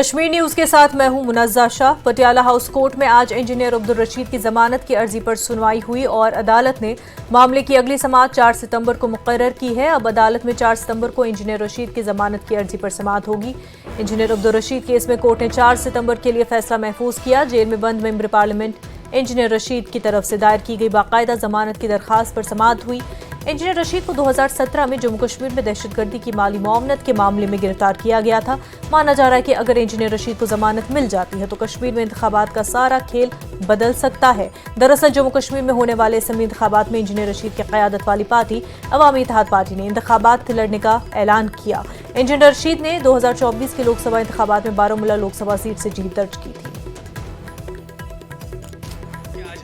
Kashmir news के साथ मैं हूं मुनज़्ज़ा शाह। पटियाला हाउस कोर्ट में आज इंजीनियर अब्दुल रशीद की जमानत की अर्जी पर सुनवाई हुई और अदालत ने मामले की अगली समाअत 4 सितंबर को मुकर्रर की है। अब अदालत में 4 सितंबर को इंजीनियर रशीद की जमानत की अर्जी पर समाअत होगी। इंजीनियर अब्दुल रशीद केस में कोर्ट ने 4 सितंबर के लिए फैसला महफूज किया। जेल में बंद मेंबर पार्लियामेंट इंजीनियर रशीद की तरफ से दायर की गई बाकायदा जमानत की दरखास्त पर समाअत हुई। इंजीनियर रशीद को 2017 में जम्मू कश्मीर में दहशतगर्दी की माली मुआवनत के मामले में गिरफ्तार किया गया था। माना जा रहा है कि अगर इंजीनियर रशीद को जमानत मिल जाती है तो कश्मीर में इंतखाबात का सारा खेल बदल सकता है। दरअसल जम्मू कश्मीर में होने वाले असेंबली इंतखाबात में इंजीनियर रशीद की क़यादत वाली पार्टी अवामी इत्तेहाद पार्टी ने इंतखाबात लड़ने का ऐलान किया। इंजीनियर रशीद ने 2024 के लोकसभा इंतखाबात में बारामूला लोकसभा सीट से जीत दर्ज की थी।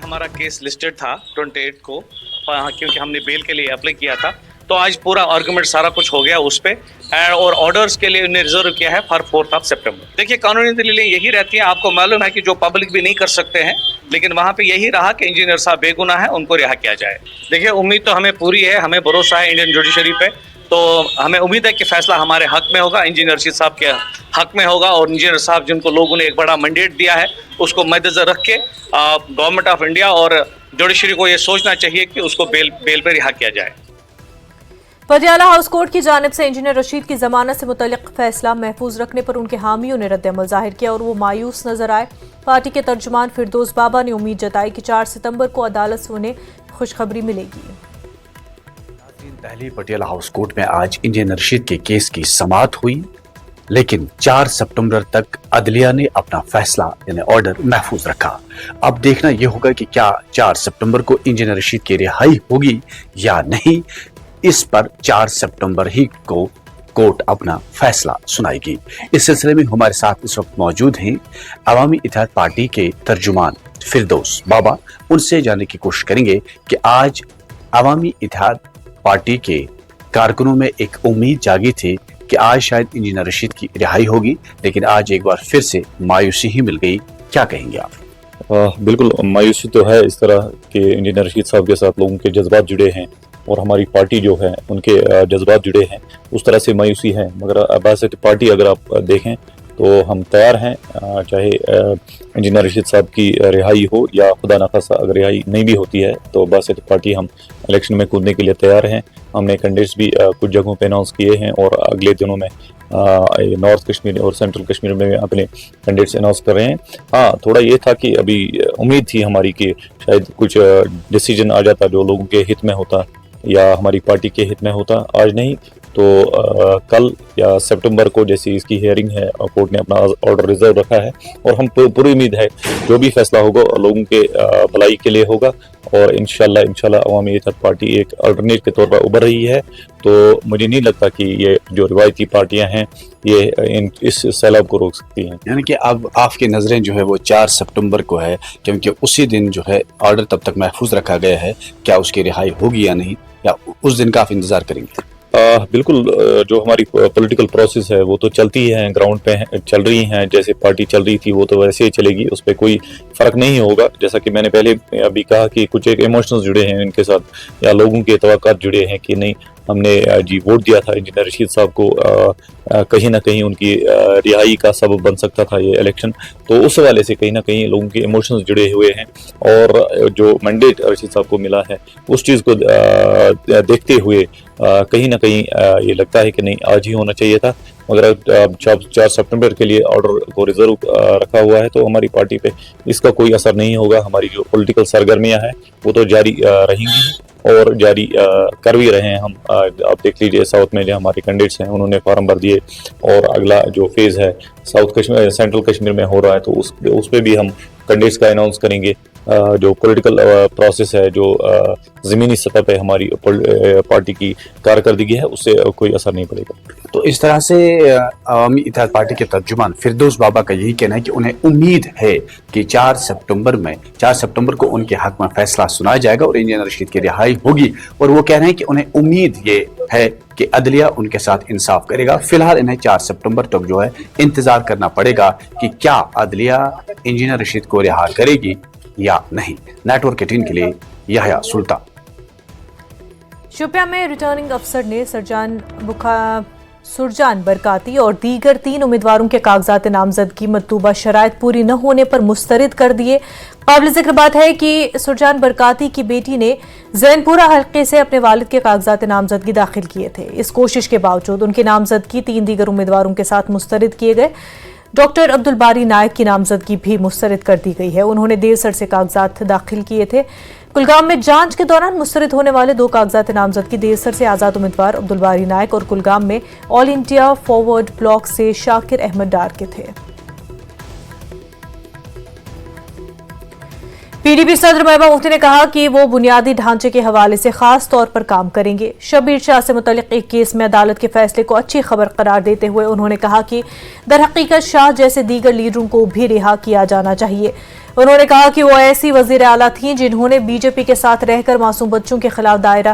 हमारा केस लिस्टेड था 28 को, क्योंकि हमने बेल के लिए अप्लाई किया था, तो आज पूरा आर्गुमेंट सारा कुछ हो गया उस पर और ऑर्डर्स के लिए उन्हें रिजर्व किया है फॉर 4 सितंबर। देखिए कानूनी दलीलें यही रहती हैं, आपको मालूम है कि जो पब्लिक भी नहीं कर सकते हैं, लेकिन वहाँ पे यही रहा कि इंजीनियर साहब बेगुनाह है, उनको रिहा किया जाए। देखिए उम्मीद तो हमें पूरी है, हमें भरोसा है इंडियन जुडिशरी पे, तो हमें उम्मीद है कि फैसला हमारे हक में होगा, इंजीनियर रशीद साहब के हक में होगा। और इंजीनियर साहब जिनको लोगों ने एक बड़ा मैंडेट दिया है उसको मद्देनजर रख के गवर्नमेंट ऑफ इंडिया और जुडिशरी को ये सोचना चाहिए कि उसको बेल पर रिहा किया जाए। पटियाला हाउस कोर्ट की जानिब से इंजीनियर रशीद की जमानत से मुतल्लिक फैसला महफूज रखने पर उनके हामियों ने रद्द-ए-अमल जाहिर किया और वो मायूस नजर आए। पार्टी के तर्जुमान फिरदौस बाबा ने उम्मीद जताई कि 4 सितंबर को अदालत से उन्हें खुशखबरी मिलेगी। दिल्ली पटियाला हाउस कोर्ट में आज इंजीनियर रशीद के केस की समाअत हुई, लेकिन 4 सितंबर तक अदलिया ने अपना फैसला यानी ऑर्डर महफूज रखा। अब देखना यह होगा कि क्या 4 सितंबर को इंजीनियर रशीद की रिहाई होगी या नहीं। इस पर 4 सितंबर ही को कोर्ट अपना फैसला सुनाएगी। इस सिलसिले में हमारे साथ इस वक्त मौजूद हैं अवामी इत्तेहाद पार्टी के तर्जुमान फिरदौस बाबा। उनसे जानने की कोशिश करेंगे कि आज अवामी इत्तेहाद पार्टी के कारकुनों में एक उम्मीद जागी थी कि आज शायद इंजीनियर रशीद की रिहाई होगी, लेकिन आज एक बार फिर से मायूसी ही मिल गई। क्या कहेंगे आप? बिल्कुल मायूसी तो है, इस तरह के इंजीनियर रशीद साहब के साथ लोगों के जज्बात जुड़े हैं और हमारी पार्टी जो है उनके जज्बात जुड़े हैं, उस तरह से मायूसी है। मगर बासित पार्टी अगर आप देखें तो हम तैयार हैं, चाहे इंजीनियर रशीद साहब की रिहाई हो या खुदा न खास्ता अगर रिहाई नहीं भी होती है तो बासित पार्टी हम इलेक्शन में कूदने के लिए तैयार हैं। हमने कैंडिडेट्स भी कुछ जगहों पे अनाउंस किए हैं और अगले दिनों में नॉर्थ कश्मीर और सेंट्रल कश्मीर में अपने कैंडिडेट्स अनाउंस कर रहे हैं। हाँ, थोड़ा ये था कि अभी उम्मीद थी हमारी कि शायद कुछ डिसीजन आ जाता जो लोगों के हित में होता या हमारी पार्टी के हित में होता। आज नहीं तो कल या सितंबर को जैसी इसकी हियरिंग है, कोर्ट ने अपना ऑर्डर रिजर्व रखा है और हम पूरी उम्मीद है जो भी फैसला होगा लोगों के भलाई के लिए होगा और इंशाल्लाह अवामी इत्तेहाद पार्टी एक अल्टरनेट के तौर पर उभर रही है। तो मुझे नहीं लगता कि ये जो रिवायती पार्टियां हैं ये इस सैलाब को रोक सकती हैं। यानी कि अब आपकी नज़रें जो है वो 4 सितंबर को है, क्योंकि उसी दिन जो है ऑर्डर तब तक महफूज रखा गया है। क्या उसकी रिहाई होगी या नहीं, या उस दिन का आप इंतजार करेंगे? बिल्कुल, जो हमारी पॉलिटिकल प्रोसेस है वो तो चलती है, ग्राउंड पे चल रही हैं, जैसे पार्टी चल रही थी वो तो वैसे ही चलेगी, उस पर कोई फर्क नहीं होगा। जैसा कि मैंने पहले अभी कहा कि कुछ एक इमोशंस जुड़े हैं इनके साथ या लोगों के तवक्कुआत जुड़े हैं कि नहीं हमने जी वोट दिया था इंजीनियर रशीद साहब को, कहीं ना कहीं उनकी रिहाई का सबब बन सकता था ये इलेक्शन, तो उस हवाले से कहीं ना कहीं लोगों के इमोशंस जुड़े हुए हैं। और जो मैंडेट रशीद साहब को मिला है उस चीज़ को देखते हुए कहीं ना कहीं ये लगता है कि नहीं आज ही होना चाहिए था। मगर 4 सितंबर के लिए ऑर्डर को रिजर्व रखा हुआ है तो हमारी पार्टी पे इसका कोई असर नहीं होगा। हमारी जो पॉलिटिकल सरगर्मियां हैं वो तो जारी रहेंगी और जारी कर भी रहे हैं हम। आप देख लीजिए साउथ में जो हमारे कैंडिडेट्स हैं उन्होंने फॉर्म भर दिए और अगला जो फेज़ है साउथ कश्मीर सेंट्रल कश्मीर में हो रहा है तो उस पर भी हम कैंडिडेट्स का अनाउंस करेंगे। जो पॉलिटिकल प्रोसेस है, जो ज़मीनी सतह पे हमारी पार्टी की कारकर्दगी है उससे कोई असर नहीं पड़ेगा। तो इस तरह से अवामी इत्तेहाद पार्टी के तर्जुमान फिरदौस बाबा का यही कहना है कि उन्हें उम्मीद है कि 4 सितंबर को उनके हक में फैसला सुनाया जाएगा और इंजीनियर रशीद की रिहाई होगी। और वो कह रहे हैं कि उन्हें उम्मीद ये है कि अदलिया उनके साथ इंसाफ करेगा। फिलहाल इन्हें 4 सितंबर तक जो है इंतजार करना पड़ेगा कि क्या अदलिया इंजीनियर रशीद को रिहा करेगी या नहीं। नेटवर्क 18 के लिए यहया सुल्तान। शोपियां में रिटर्निंग अफसर ने सुरजान बरकाती और दीगर 3 उम्मीदवारों के कागजात नामजदगी मतलूबा शराइत पूरी न होने पर मुस्तरद कर दिए। काबिल जिक्र बात है कि सुरजान बरकाती की बेटी ने जैनपुरा हल्के से अपने वालिद के कागजात नामजदगी दाखिल किए थे। इस कोशिश के बावजूद उनकी नामजदगी 3 दीगर उम्मीदवारों के साथ मुस्तरद किए गए। डॉक्टर अब्दुल बारी नायक की नामजदगी भी मुस्तरद कर दी गई है। उन्होंने देर से कागजात दाखिल किए थे। कुलगाम में जांच के दौरान मुस्तरद होने वाले 2 कागजात नामजदगी देर से आजाद उम्मीदवार अब्दुल बारी नायक और कुलगाम में ऑल इंडिया फॉरवर्ड ब्लॉक से शाकिर अहमद डार के थे। पीडीपी सदर महबूबा मुफ्ती ने कहा कि वो बुनियादी ढांचे के हवाले से खास तौर पर काम करेंगे। शब्बीर शाह से मुतल्लिक एक केस में अदालत के फैसले को अच्छी खबर करार देते हुए उन्होंने कहा कि दरहकीकत शाह जैसे दीगर लीडरों को भी रिहा किया जाना चाहिए। उन्होंने कहा कि वो ऐसी वजीर आला थीं जिन्होंने बीजेपी के साथ रहकर मासूम बच्चों के खिलाफ दायर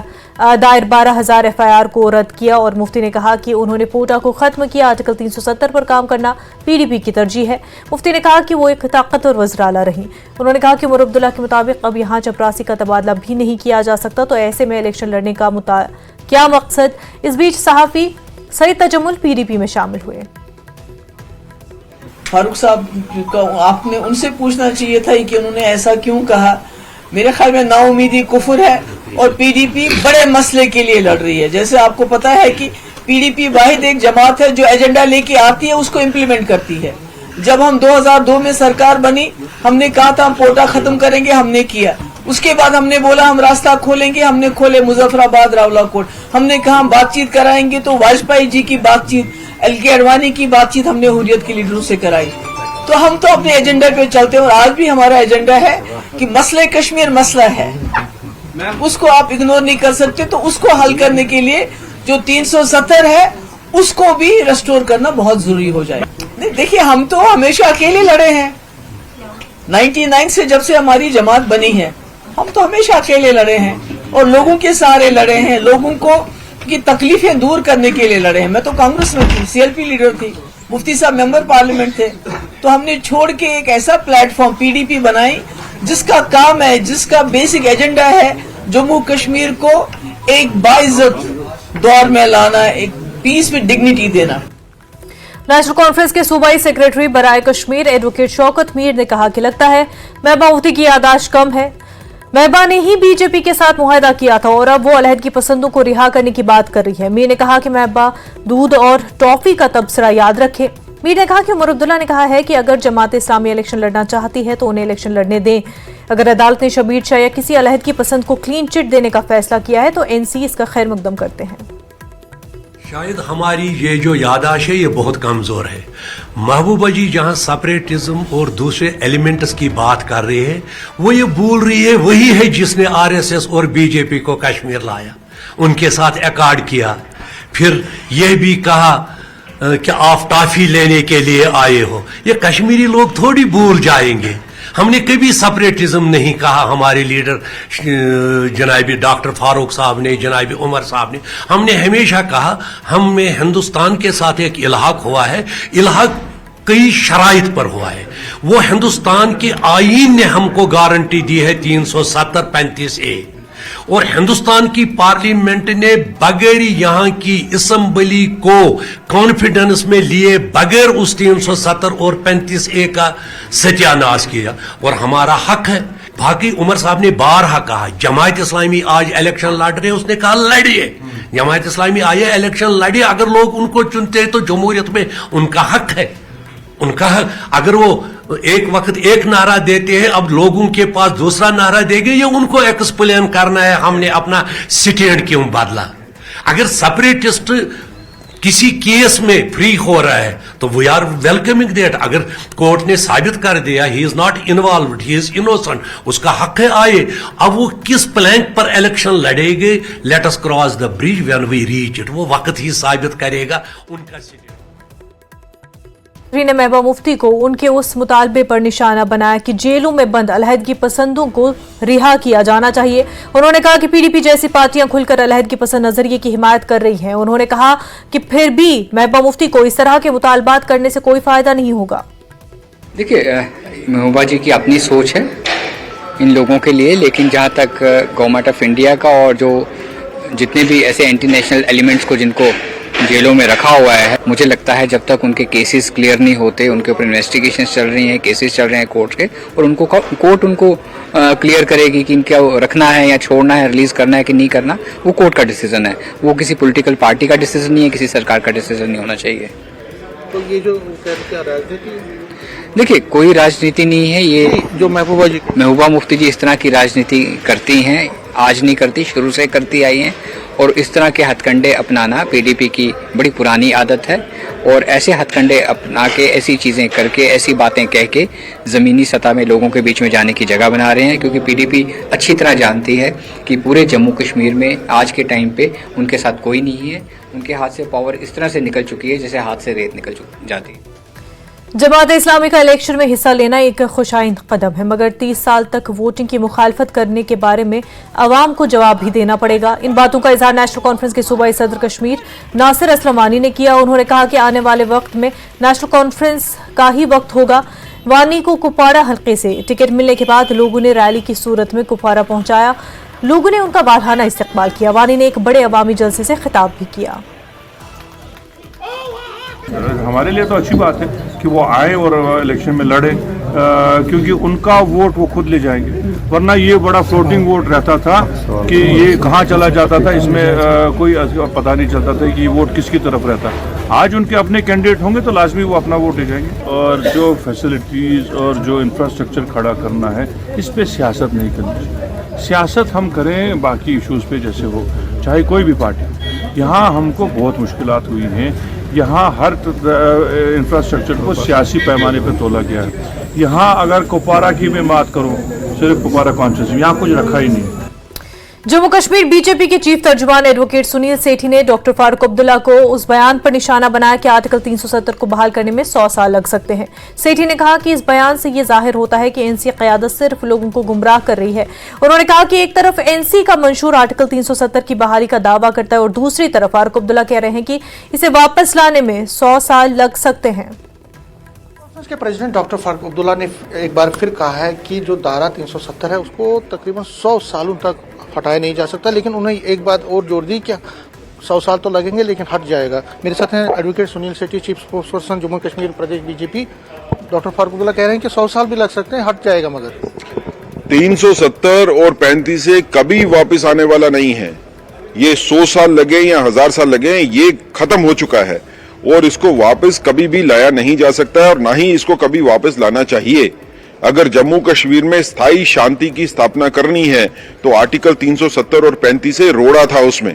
12,000 FIR को रद्द किया। और मुफ्ती ने कहा कि उन्होंने पोटा को खत्म किया। आर्टिकल 370 पर काम करना पीडीपी की तरजीह है। मुफ्ती ने कहा कि वो एक ताकतवर वज़ीर आला रहीं। उन्होंने कहा कि उमर अब्दुल्ला के मुताबिक अब यहाँ चपरासी का तबादला भी नहीं किया जा सकता, तो ऐसे में इलेक्शन लड़ने का क्या मकसद। इस बीच सहाफ़ी सईद तजम्मुल पीडीपी में शामिल हुए। फारूक साहब को आपने उनसे पूछना चाहिए था कि उन्होंने ऐसा क्यों कहा। मेरे ख्याल में नाउमीदी कुफर है और पीडीपी बड़े मसले के लिए लड़ रही है। जैसे आपको पता है कि पीडीपी वाहिद एक जमात है जो एजेंडा लेके आती है उसको इम्प्लीमेंट करती है। जब हम 2002 में सरकार बनी, हमने कहा था हम पोटा खत्म करेंगे, हमने किया। उसके बाद हमने बोला हम रास्ता खोलेंगे, हमने खोले मुजफ्फराबाद रावलाकोट। हमने कहा हम बातचीत कराएंगे, तो वाजपेयी जी की बातचीत, LK अडवाणी की बातचीत हमने हुर्रियत के लीडरों से कराई। तो हम तो अपने एजेंडा पे चलते हैं और आज भी हमारा एजेंडा है कि मसले कश्मीर मसला है, उसको आप इग्नोर नहीं कर सकते। तो उसको हल करने के लिए जो 370 है उसको भी रेस्टोर करना बहुत जरूरी हो जाए। देखिए हम तो हमेशा अकेले लड़े हैं। 99 से जब से हमारी जमात बनी है हम तो हमेशा अकेले लड़े हैं और लोगों के सहारे लड़े हैं, लोगों को की तकलीफें दूर करने के लिए लड़े हैं। मैं तो कांग्रेस में थी, CLP लीडर थी, मुफ्ती साहब मेंबर पार्लियामेंट थे। तो हमने छोड़ के एक ऐसा प्लेटफॉर्म PDP बनाई जिसका काम है, जिसका बेसिक एजेंडा है जम्मू कश्मीर को एक बाइज्जत दौर में लाना, एक पीस विद डिग्निटी देना। नेशनल कॉन्फ्रेंस के सूबाई सेक्रेटरी बराए कश्मीर एडवोकेट शौकत मीर ने कहा कि लगता है महबूबा मुफ्ती की यादाश्त कम है। महबूबा ने ही बीजेपी के साथ मुआहदा किया था और अब वो अलहदगी पसंदों को रिहा करने की बात कर रही है। मीर ने कहा कि महबूबा दूध और टॉफी का तबसरा याद रखे। मीर ने कहा कि उमर अब्दुल्ला ने कहा है कि अगर जमात इस्लामी इलेक्शन लड़ना चाहती है तो उन्हें इलेक्शन लड़ने दें। अगर अदालत ने शब्बीर शाह या किसी अलहदगी पसंद को क्लीन चिट देने का फैसला किया है तो NC इसका खैर मकदम करते हैं। शायद हमारी ये जो यादाश्त है ये बहुत कमजोर है। महबूबा जी जहां सेपरेटिज्म और दूसरे एलिमेंट्स की बात कर रहे हैं, वो ये भूल रही है वही है जिसने RSS और BJP को कश्मीर लाया, उनके साथ अकॉर्ड किया, फिर यह भी कहा कि आप टॉफी लेने के लिए आए हो। ये कश्मीरी लोग थोड़ी भूल जाएंगे। हमने कभी सेपरेटिज्म नहीं कहा। हमारे लीडर जनाब डॉक्टर फारूक साहब ने, जनाब उमर साहब ने, हमने हमेशा कहा हमें हिंदुस्तान के साथ एक इल्हाक हुआ है। इल्हाक कई शराइत पर हुआ है। वो हिंदुस्तान के आईन ने हमको गारंटी दी है 370-35A, और हिंदुस्तान की पार्लियामेंट ने बगैर यहाँ की असेंबली को कॉन्फिडेंस में लिए बगैर उस 370 और 35A का सत्यानाश किया, और हमारा हक है। बाकी उमर साहब ने बारहा कहा जमात इस्लामी आज इलेक्शन लड़ रहे, उसने कहा लड़िए, जमात इस्लामी आए इलेक्शन लड़िए। अगर लोग उनको चुनते हैं तो जमहूरियत में उनका हक है, उनका हक। अगर वो एक वक्त एक नारा देते हैं, अब लोगों के पास दूसरा नारा देंगे, ये उनको एक्सप्लेन करना है हमने अपना स्टैंड क्यों बदला। अगर सेपरेटिस्ट किसी केस में फ्री हो रहा है तो वी आर वेलकमिंग दैट। अगर कोर्ट ने साबित कर दिया he is not involved, he is innocent, उसका हक है आए। अब वो किस प्लैंक पर इलेक्शन लड़ेंगे, let us cross the bridge when we reach it, वो वक्त ही साबित करेगा उनका। ने महबूबा मुफ्ती को उनके उस मुतालबे पर निशाना बनाया कि जेलों में बंद अलहदगी पसंदों को रिहा किया जाना चाहिए। उन्होंने कहा कि PDP जैसी पार्टियां खुलकर अलहदगी पसंद नजरिए की हिमायत कर रही हैं। उन्होंने कहा कि फिर भी महबूबा मुफ्ती को इस तरह के मुतालबात करने से कोई फायदा नहीं होगा। देखिए महबूबा जी की अपनी सोच है इन लोगों के लिए, लेकिन जहाँ तक गवर्नमेंट ऑफ इंडिया का और जो जितने भी ऐसे एंटी नेशनल एलिमेंट्स को जिनको जेलों में रखा हुआ है। मुझे लगता है जब तक उनके केसेस क्लियर नहीं होते, उनके ऊपर इन्वेस्टिगेशन चल रही हैं, केसेस चल रहे हैं कोर्ट के, और उनको कोर्ट उनको क्लियर करेगी कि इनका रखना है या छोड़ना है, रिलीज करना है कि नहीं करना, वो कोर्ट का डिसीजन है। वो किसी पॉलिटिकल पार्टी का डिसीजन नहीं है, किसी सरकार का डिसीजन नहीं होना चाहिए। तो ये जो क्या राजनीति, देखिए कोई राजनीति नहीं है, ये जो महबूबा मुफ्ती जी इस तरह की राजनीति करती हैं, आज नहीं करती, शुरू से करती आई हैं, और इस तरह के हथकंडे अपनाना पीडीपी की बड़ी पुरानी आदत है। और ऐसे हथकंडे अपना के, ऐसी चीज़ें करके, ऐसी बातें कह के ज़मीनी सतह में लोगों के बीच में जाने की जगह बना रहे हैं, क्योंकि पीडीपी अच्छी तरह जानती है कि पूरे जम्मू कश्मीर में आज के टाइम पे उनके साथ कोई नहीं है। उनके हाथ से पावर इस तरह से निकल चुकी है जैसे हाथ से रेत निकल जाती है। जमात इस्लामी का इलेक्शन में हिस्सा लेना एक खुशाइंद कदम है, मगर 30 साल तक वोटिंग की मुखालफत करने के बारे में अवाम को जवाब भी देना पड़ेगा। इन बातों का इजहार नेशनल कॉन्फ्रेंस के सूबाई सदर कश्मीर नासिर असलम वानी ने किया। उन्होंने कहा कि आने वाले वक्त में नेशनल कॉन्फ्रेंस का ही वक्त होगा। वानी को कुपवाड़ा हल्के से टिकट मिलने के बाद लोगों ने रैली की सूरत में कुपवाड़ा पहुंचाया। लोगों ने उनका बारहाना इस्तकबाल किया। वानी ने एक बड़े अवामी जलसे से खिताब भी किया। हमारे लिए तो अच्छी बात है कि वो आए और इलेक्शन में लड़े, क्योंकि उनका वोट वो खुद ले जाएंगे, वरना ये बड़ा फ्लोटिंग वोट रहता था कि ये कहाँ चला जाता था, इसमें कोई पता नहीं चलता था कि ये वोट किसकी तरफ रहता। आज उनके अपने कैंडिडेट होंगे तो लाजमी वो अपना वोट ले जाएंगे। और जो फैसिलिटीज़ और जो इंफ्रास्ट्रक्चर खड़ा करना है, इस पर सियासत नहीं करनी चाहिए। सियासत हम करें बाकी इशूज़ पे जैसे हो, चाहे कोई भी पार्टी। यहाँ हमको बहुत मुश्किलात हुई हैं। यहाँ हर इंफ्रास्ट्रक्चर को सियासी पैमाने पर तोला गया है। यहाँ अगर कुपवाड़ा की मैं बात करूँ, सिर्फ कुपवाड़ा कॉन्स्टिट्यूंसी, यहाँ कुछ रखा ही नहीं। जम्मू कश्मीर बीजेपी के चीफ तर्जुमान एडवोकेट सुनील सेठी ने डॉक्टर फारूक अब्दुल्ला को उस बयान पर निशाना बनाया कि आर्टिकल 370 को बहाल करने में 100 साल लग सकते हैं। सेठी ने कहा कि इस बयान से ये जाहिर होता है कि एनसी क़यादत सिर्फ लोगों को गुमराह कर रही है। उन्होंने कहा कि एक तरफ एनसी का मंशूर आर्टिकल 370 की बहाली का दावा करता है और दूसरी तरफ फारूक अब्दुल्ला कह रहे हैं कि इसे वापस लाने में 100 साल लग सकते हैं। के प्रेसिडेंट डॉक्टर फारूक अब्दुल्ला ने एक बार फिर कहा है कि जो धारा 370 है उसको तकरीबन 100 सालों तक हटाया नहीं जा सकता, लेकिन उन्हें एक बात और जोड़ दी, क्या 100 साल तो लगेंगे लेकिन हट जाएगा। मेरे साथ हैं advocate Sunil Sethi, chief spokesperson Jammu Kashmir प्रदेश बीजेपी। डॉक्टर फारूक अब्दुल्ला कह रहे हैं कि 100 साल भी लग सकते हैं, हट जाएगा, मगर 370 और 35 से कभी वापस आने वाला नहीं है। ये 100 साल लगे या 1000 साल लगे, ये खत्म हो चुका है और इसको वापस कभी भी लाया नहीं जा सकता है और ना ही इसको कभी वापस लाना चाहिए। अगर जम्मू कश्मीर में स्थायी शांति की स्थापना करनी है तो आर्टिकल 370 और 35 से रोड़ा था। उसमें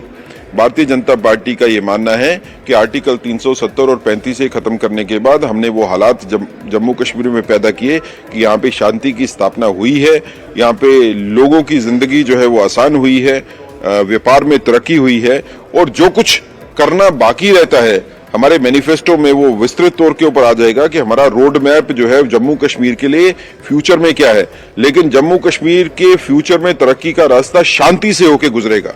भारतीय जनता पार्टी का ये मानना है कि आर्टिकल 370 और 35 से खत्म करने के बाद हमने वो हालात जम्मू कश्मीर में पैदा किए कि यहाँ पे शांति की स्थापना हुई है, यहाँ पे लोगों की जिंदगी जो है वो आसान हुई है, व्यापार में तरक्की हुई है और जो कुछ करना बाकी रहता है हमारे मैनिफेस्टो में वो विस्तृत तौर के ऊपर आ जाएगा कि हमारा रोड मैप जो है जम्मू कश्मीर के लिए फ्यूचर में क्या है। लेकिन जम्मू कश्मीर के फ्यूचर में तरक्की का रास्ता शांति से होके गुजरेगा,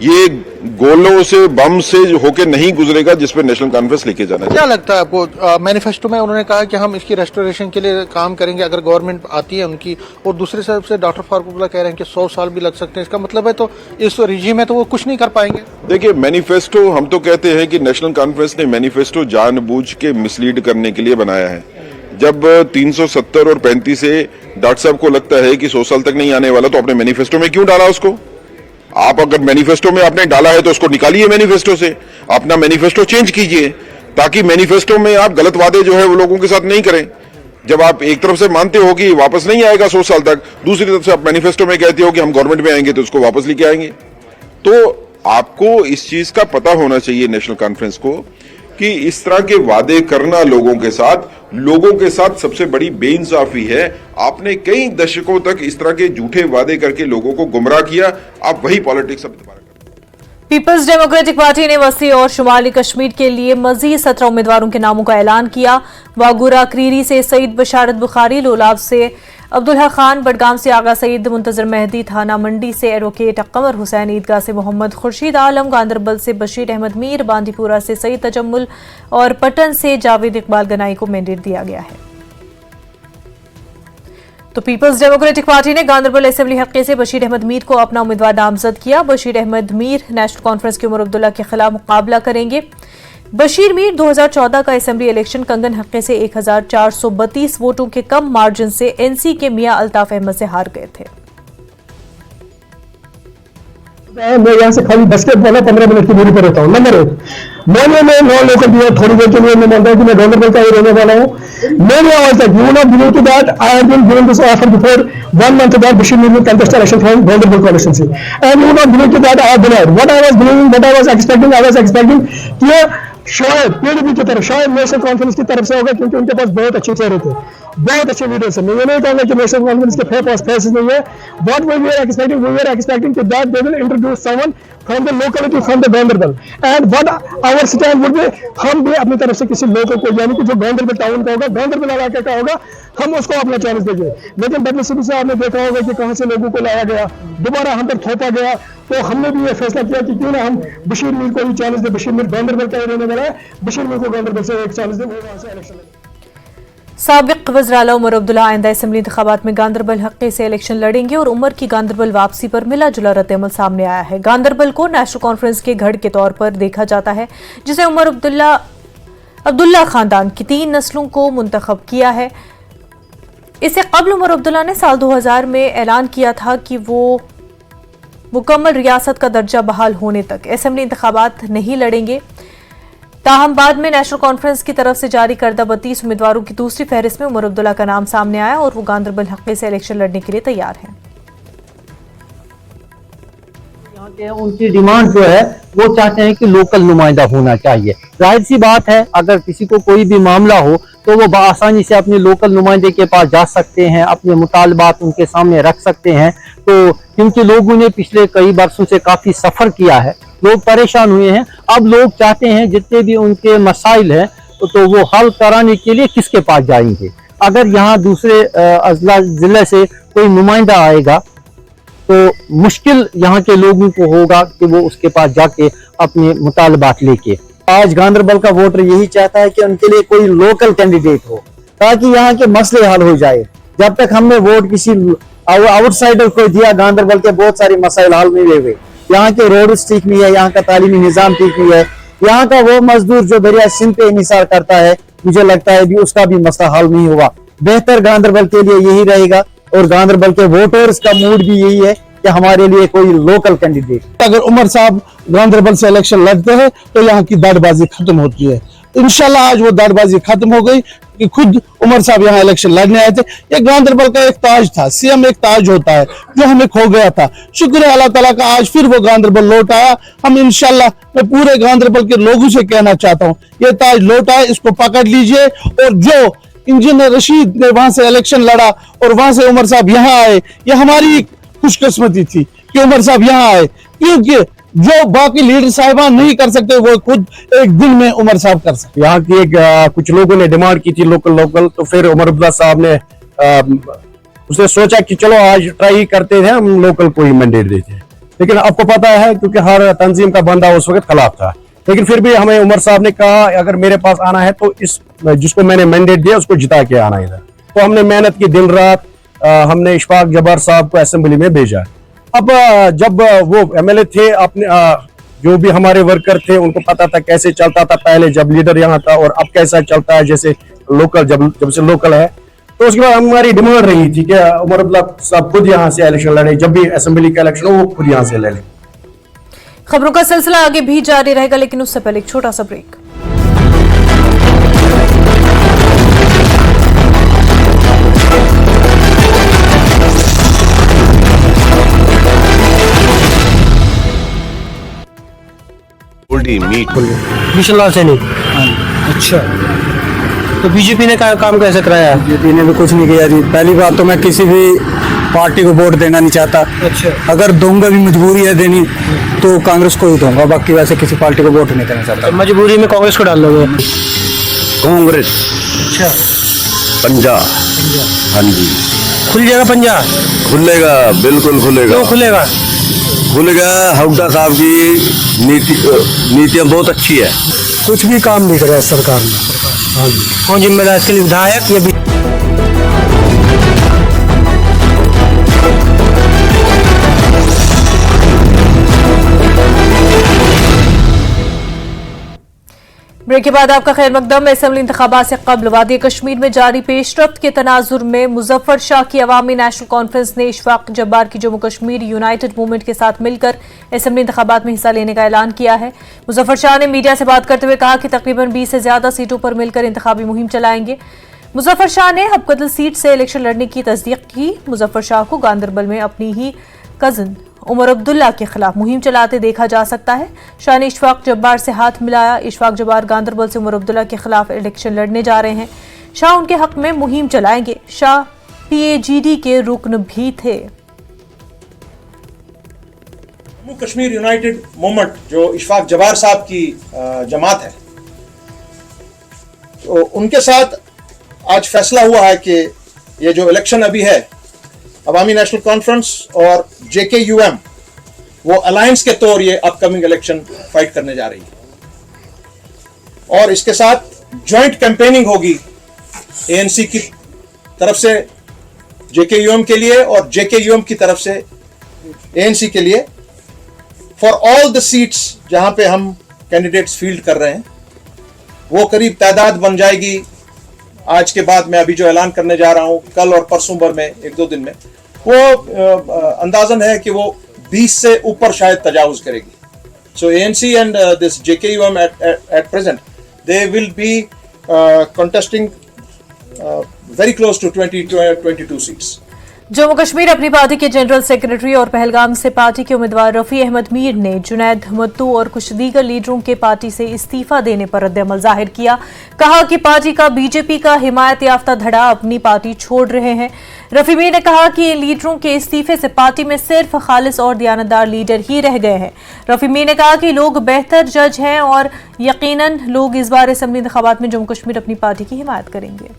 ये गोलों से बम से होके नहीं गुजरेगा जिस पे नेशनल कॉन्फ्रेंस लेके जाना है। क्या लगता है आपको? मैनिफेस्टो में उन्होंने कहा कि हम इसकी रेस्टोरेशन के लिए काम करेंगे अगर गवर्नमेंट आती है उनकी, और दूसरी तरफ से डॉक्टर फारूक अब्दुल्ला कह रहे हैं कि 100 साल भी लग सकते हैं। इसका मतलब है तो इस रिजीम में तो वो कुछ नहीं कर पाएंगे। देखिए, मैनिफेस्टो, हम तो कहते हैं कि नेशनल कॉन्फ्रेंस ने मैनिफेस्टो जानबूझ के मिसलीड करने के लिए बनाया है। जब 370 और 35 से डॉक्टर साहब को लगता है कि 100 साल तक नहीं आने वाला, तो अपने मैनिफेस्टो में क्यों डाला उसको? आप अगर मैनिफेस्टो में आपने डाला है तो उसको निकालिए मैनिफेस्टो से, अपना मैनिफेस्टो चेंज कीजिए ताकि मैनिफेस्टो में आप गलत वादे जो है वो लोगों के साथ नहीं करें। जब आप एक तरफ से मानते हो कि वापस नहीं आएगा 100 साल तक, दूसरी तरफ से आप मैनिफेस्टो में कहते हो कि हम गवर्नमेंट में आएंगे तो उसको वापस लेके आएंगे। तो आपको इस चीज का पता होना चाहिए नेशनल कॉन्फ्रेंस को कि इस तरह के वादे करना लोगों के साथ सबसे बड़ी बेइंसाफी है। आपने कई दशकों तक इस तरह के झूठे वादे करके लोगों को गुमराह किया, आप वही पॉलिटिक्स अब दोबारा करें। पीपल्स डेमोक्रेटिक पार्टी ने वस्ती और शुमाली कश्मीर के लिए मजीद 17 उम्मीदवारों के नामों का ऐलान किया। वागुरा क्रीरी से सईद बशारत बुखारी, लोलाब से अब्दुल हक खान, बडगाम से आगा सईद मुंतजर मेहदी, थाना मंडी से एडवोकेट कमर हुसैन, ईदगाह से मोहम्मद खुर्शीद आलम, गांधरबल से बशीर अहमद मीर, बांदीपुरा से सईद तजम्मुल और पटन से जावेद इकबाल गनाई को मैंडेट दिया गया है। तो पीपल्स डेमोक्रेटिक पार्टी ने गांधरबल असेंबली हल्के से बशीर अहमद मीर को अपना उम्मीदवार नामजद किया। बशीर अहमद मीर नेशनल कॉन्फ्रेंस के उमर अब्दुल्ला के खिलाफ मुकाबला करेंगे। बशीर मीर 2014 का असेंबली इलेक्शन कंगन हल्के से 1432 वोटों के कम मार्जिन से एनसी के मियां अल्ताफ अहमद से हार गए थे। मैं यहाँ से खाली बस के 15 मिनट की दूरी पर रहता हूँ। नंबर 1, मैंने नॉन लोकल दिया थोड़ी देर के लिए। मैं मानता हूँ कि मैं गांधरबल का ही रहने वाला हूँ। मैंने आज तक you not believe to that I have been given this offer before 1 month that Bashir Mir will contest election from Ganderbal constituency and you not believe to that I have denied what I was believing, what I was expecting कि शायद PDP की तरफ, शायद national conference की तरफ से होगा, क्योंकि उनके पास बहुत अच्छे चेहरे थे, बहुत अच्छे लीडर्स हैं। मैं ये नहीं कहूंगा कि नेशनल कॉन्फ्रेंस के पास फेसेस नहीं है। व्हाट वी आर एक्सपेक्टिंग कि that they will introduce someone from the locality, from the Ganderbal and what our stand would be, हम भी अपनी तरफ से किसी लोकल को, यानी कि जो गांधरबल टाउन का होगा, गांधरबल इलाके का होगा, हम उसको अपना चैलेंज देंगे। लेकिन पब्लिसिटी से आपने देखा होगा कि कहां से लोगों को लाया गया, दोबारा हम पर थोपा गया। तो हमने भी ये फैसला किया कि क्यों ना हम बशीर मीर को भी चैलेंज दे। बशीर मीर गांधरबल का रहने वाला है, बशीर मीर को गांधरबल से एक चैलेंज दे, वो वहां से इलेक्शन लड़े। साबिक वज़ीर आला उमर अब्दुल्ला आइंदा असेंबली इंतखाबात में गांधरबल हल्के से इलेक्शन लड़ेंगे और उमर की गांधरबल वापसी पर मिला जुला रद्द-ए-अमल सामने आया है। गांधरबल को नेशनल कॉन्फ्रेंस के गढ़ के तौर पर देखा जाता है, जिसे उमर अब्दुल्ला खानदान की 3 नस्लों को मुंतखब किया है। इससे कबल उमर अब्दुल्ला ने साल 2000 में ऐलान किया था कि वो मुकम्मल रियासत का दर्जा बहाल होने तक असेंबली इंतखाबात नहीं लड़ेंगे। ताहम बाद में नेशनल कॉन्फ्रेंस की तरफ से जारी करदा 32 उम्मीदवारों की दूसरी फहरिस्त में उमर अब्दुल्ला का नाम सामने आया और वो गांधरबल हल्के से इलेक्शन लड़ने के लिए तैयार हैं। यहाँ के उनकी डिमांड जो है वो चाहते हैं कि लोकल नुमाइंदा होना चाहिए। जाहिर सी बात है, अगर किसी को कोई भी मामला हो तो वो बआसानी से अपने लोकल नुमाइंदे के पास जा सकते हैं, अपने मुतालबात उनके सामने रख सकते हैं। तो क्योंकि लोगों ने पिछले कई बरसों से काफी सफर किया है, लोग परेशान हुए हैं, अब लोग चाहते हैं जितने भी उनके मसाइल हैं तो वो हल कराने के लिए किसके पास जाएंगे। अगर यहाँ दूसरे अजला जिले से कोई नुमाइंदा आएगा तो मुश्किल यहाँ के लोगों को होगा कि वो उसके पास जाके अपने मुतालबात लेके। आज गांधरबल का वोटर यही चाहता है कि उनके लिए कोई लोकल कैंडिडेट हो ताकि यहाँ के मसले हल हो जाए। जब तक हमने वोट किसी आउटसाइडर को दिया, गांधरबल के बहुत सारे मसाइल हल नहीं हुए। यहाँ के रोड ठीक नहीं है, यहाँ का तालीमी निजाम ठीक नहीं है, यहाँ का वो मजदूर जो दरिया सिंध पे इंहिसार करता है, मुझे लगता है भी उसका भी मसला हल नहीं हुआ। बेहतर गांधरबल के लिए यही रहेगा और गांधरबल के वोटर्स का मूड भी यही है कि हमारे लिए कोई लोकल कैंडिडेट। अगर उमर साहब गांधरबल से इलेक्शन लड़ते हैं तो यहाँ की दाड़बाजी खत्म होती है। इंशाल्लाह आज वो दाड़बाजी खत्म हो गई कि खुद उमर साहब यहाँ इलेक्शन लड़ने आए थे। ये गांधरबल का एक ताज था, सीएम एक ताज होता है जो हमें खो गया था। शुक्र है अल्लाह ताला का, आज फिर वो गांधरबल लौट आया। हम इंशाल्लाह, मैं पूरे गांधरबल के लोगों से कहना चाहता हूँ, ये ताज लौट आए, इसको पकड़ लीजिए। और जो इंजीनियर रशीद ने वहां से इलेक्शन लड़ा और वहां से उमर साहब यहाँ आए, ये हमारी खुशकिस्मती थी कि उमर साहब यहाँ आए, क्योंकि जो बाकी लीडर साहिबान नहीं कर सकते वो खुद एक दिन में उमर साहब कर सकते। यहाँ की कुछ लोगों ने डिमांड की थी लोकल, तो फिर उमर अब्दुल्ला साहब ने उसने सोचा कि चलो आज ट्राई करते हैं, हम लोकल को ही मैंडेट देते हैं। लेकिन आपको पता है क्योंकि हर तंजीम का बंदा उस वक्त खिलाफ था, लेकिन फिर भी हमें उमर साहब ने कहा अगर मेरे पास आना है तो इस जिसको मैंने मैंडेट दिया उसको जिता के आना इधर। तो हमने मेहनत की दिन रात, हमने इशफाक जब्बार साहब को असेंबली में भेजा। अब जब वो एमएलए थे, अपने जो भी हमारे वर्कर थे उनको पता था कैसे चलता था पहले जब लीडर यहाँ था और अब कैसा चलता है जैसे लोकल, जब से लोकल है। तो उसके बाद हमारी डिमांड रही थी कि उमर अब्दुल्ला साहब खुद यहाँ से इलेक्शन लड़े, जब भी असेंबली का इलेक्शन हो वो खुद यहाँ से लड़े। खबरों का सिलसिला आगे भी जारी रहेगा, लेकिन उससे पहले एक छोटा सा ब्रेक। विशाल सैनी। अच्छा, तो बीजेपी ने काम कैसे कराया? बीजेपी ने भी कुछ नहीं किया जी। पहली बात तो मैं किसी भी पार्टी को वोट देना नहीं चाहता। अच्छा, अगर दूंगा भी मजबूरी है देनी तो कांग्रेस को ही दूंगा, बाकी वैसे किसी पार्टी को वोट नहीं देना चाहता। तो मजबूरी में कांग्रेस को डाल लोगे? कांग्रेस। अच्छा, पंजा। हाँ जी, खुल जाएगा पंजा? खुलेगा, बिल्कुल खुलेगा। क्यों खुलेगा? खुलेगा, हुड्डा साहब की नीतियाँ बहुत अच्छी है। कुछ भी काम नहीं करा सरकार ने। हाँ जी, कौन जिम्मेदार इसके लिए, विधायक या ब्रेक के बाद आपका खैर मकदम। असेंबली इंतखाबात से कबल वादी कश्मीर में जारी पेशरफ्त के तनाजुर में मुजफ्फर शाह की अवामी नेशनल कॉन्फ्रेंस ने इशफाक जब्बार की जम्मू कश्मीर यूनाइटेड मूवमेंट के साथ मिलकर असेंबली इंतखाबात में हिस्सा लेने का ऐलान किया है। मुजफ्फर शाह ने मीडिया से बात करते हुए कहा कि तकरीबन 20 से ज्यादा सीटों पर मिलकर इंतखाबी मुहिम चलाएंगे। मुजफ्फर शाह ने हबकतल सीट से इलेक्शन लड़ने की तस्दीक की। मुजफ्फर शाह को गांदरबल में अपनी ही कजन उमर अब्दुल्ला के खिलाफ मुहिम चलाते देखा जा सकता है। शाह ने इशफाक जब्बार से हाथ मिलाया। इशफाक जब्बार गांदरबल से उमर अब्दुल्ला के खिलाफ इलेक्शन लड़ने जा रहे हैं। शाह उनके हक में मुहिम चलाएंगे। शाह PAGD के रुकन भी थे। जम्मू कश्मीर यूनाइटेड मूवमेंट जो इशफाक जब्बार साहब की जमात है, तो उनके साथ आज फैसला हुआ है कि ये जो इलेक्शन अभी है, अवामी नेशनल कॉन्फ्रेंस और JKUM वो अलायंस के तौर ये अपकमिंग इलेक्शन फाइट करने जा रही है। और इसके साथ जॉइंट कैंपेनिंग होगी ANC की तरफ से JKUM के लिए और JKUM की तरफ से ANC के लिए फॉर ऑल द सीट्स जहां पे हम कैंडिडेट्स फील्ड कर रहे हैं। वो करीब तादाद बन जाएगी, आज के बाद मैं अभी जो ऐलान करने जा रहा हूं, कल और परसों भर में 1-2 दिन में, वो अंदाजन है कि वो 20 से ऊपर शायद तजावुज करेगी। सो ANC and this JKUM at present they will be contesting very close to 22 seats. Jammu Kashmir अपनी पार्टी के जनरल सेक्रेटरी और पहलगाम से पार्टी के उम्मीदवार रफी अहमद मीर ने जुनैद मत्तू और कुछ दीगर लीडरों के पार्टी से इस्तीफा देने पर रद्द-ए-अमल जाहिर किया। कहा कि पार्टी का BJP का हिमायत याफ्ता धड़ा अपनी पार्टी छोड़ रहे हैं। रफी मीर ने कहा कि इन लीडरों के इस्तीफे से पार्टी में सिर्फ खालिस और दियानतदार लीडर ही रह गए हैं। रफी मीर ने कहा कि लोग बेहतर जज हैं और यकीनन लोग इस बार असेंबली इंतखाबात में जम्मू कश्मीर अपनी पार्टी की हिमायत करेंगे।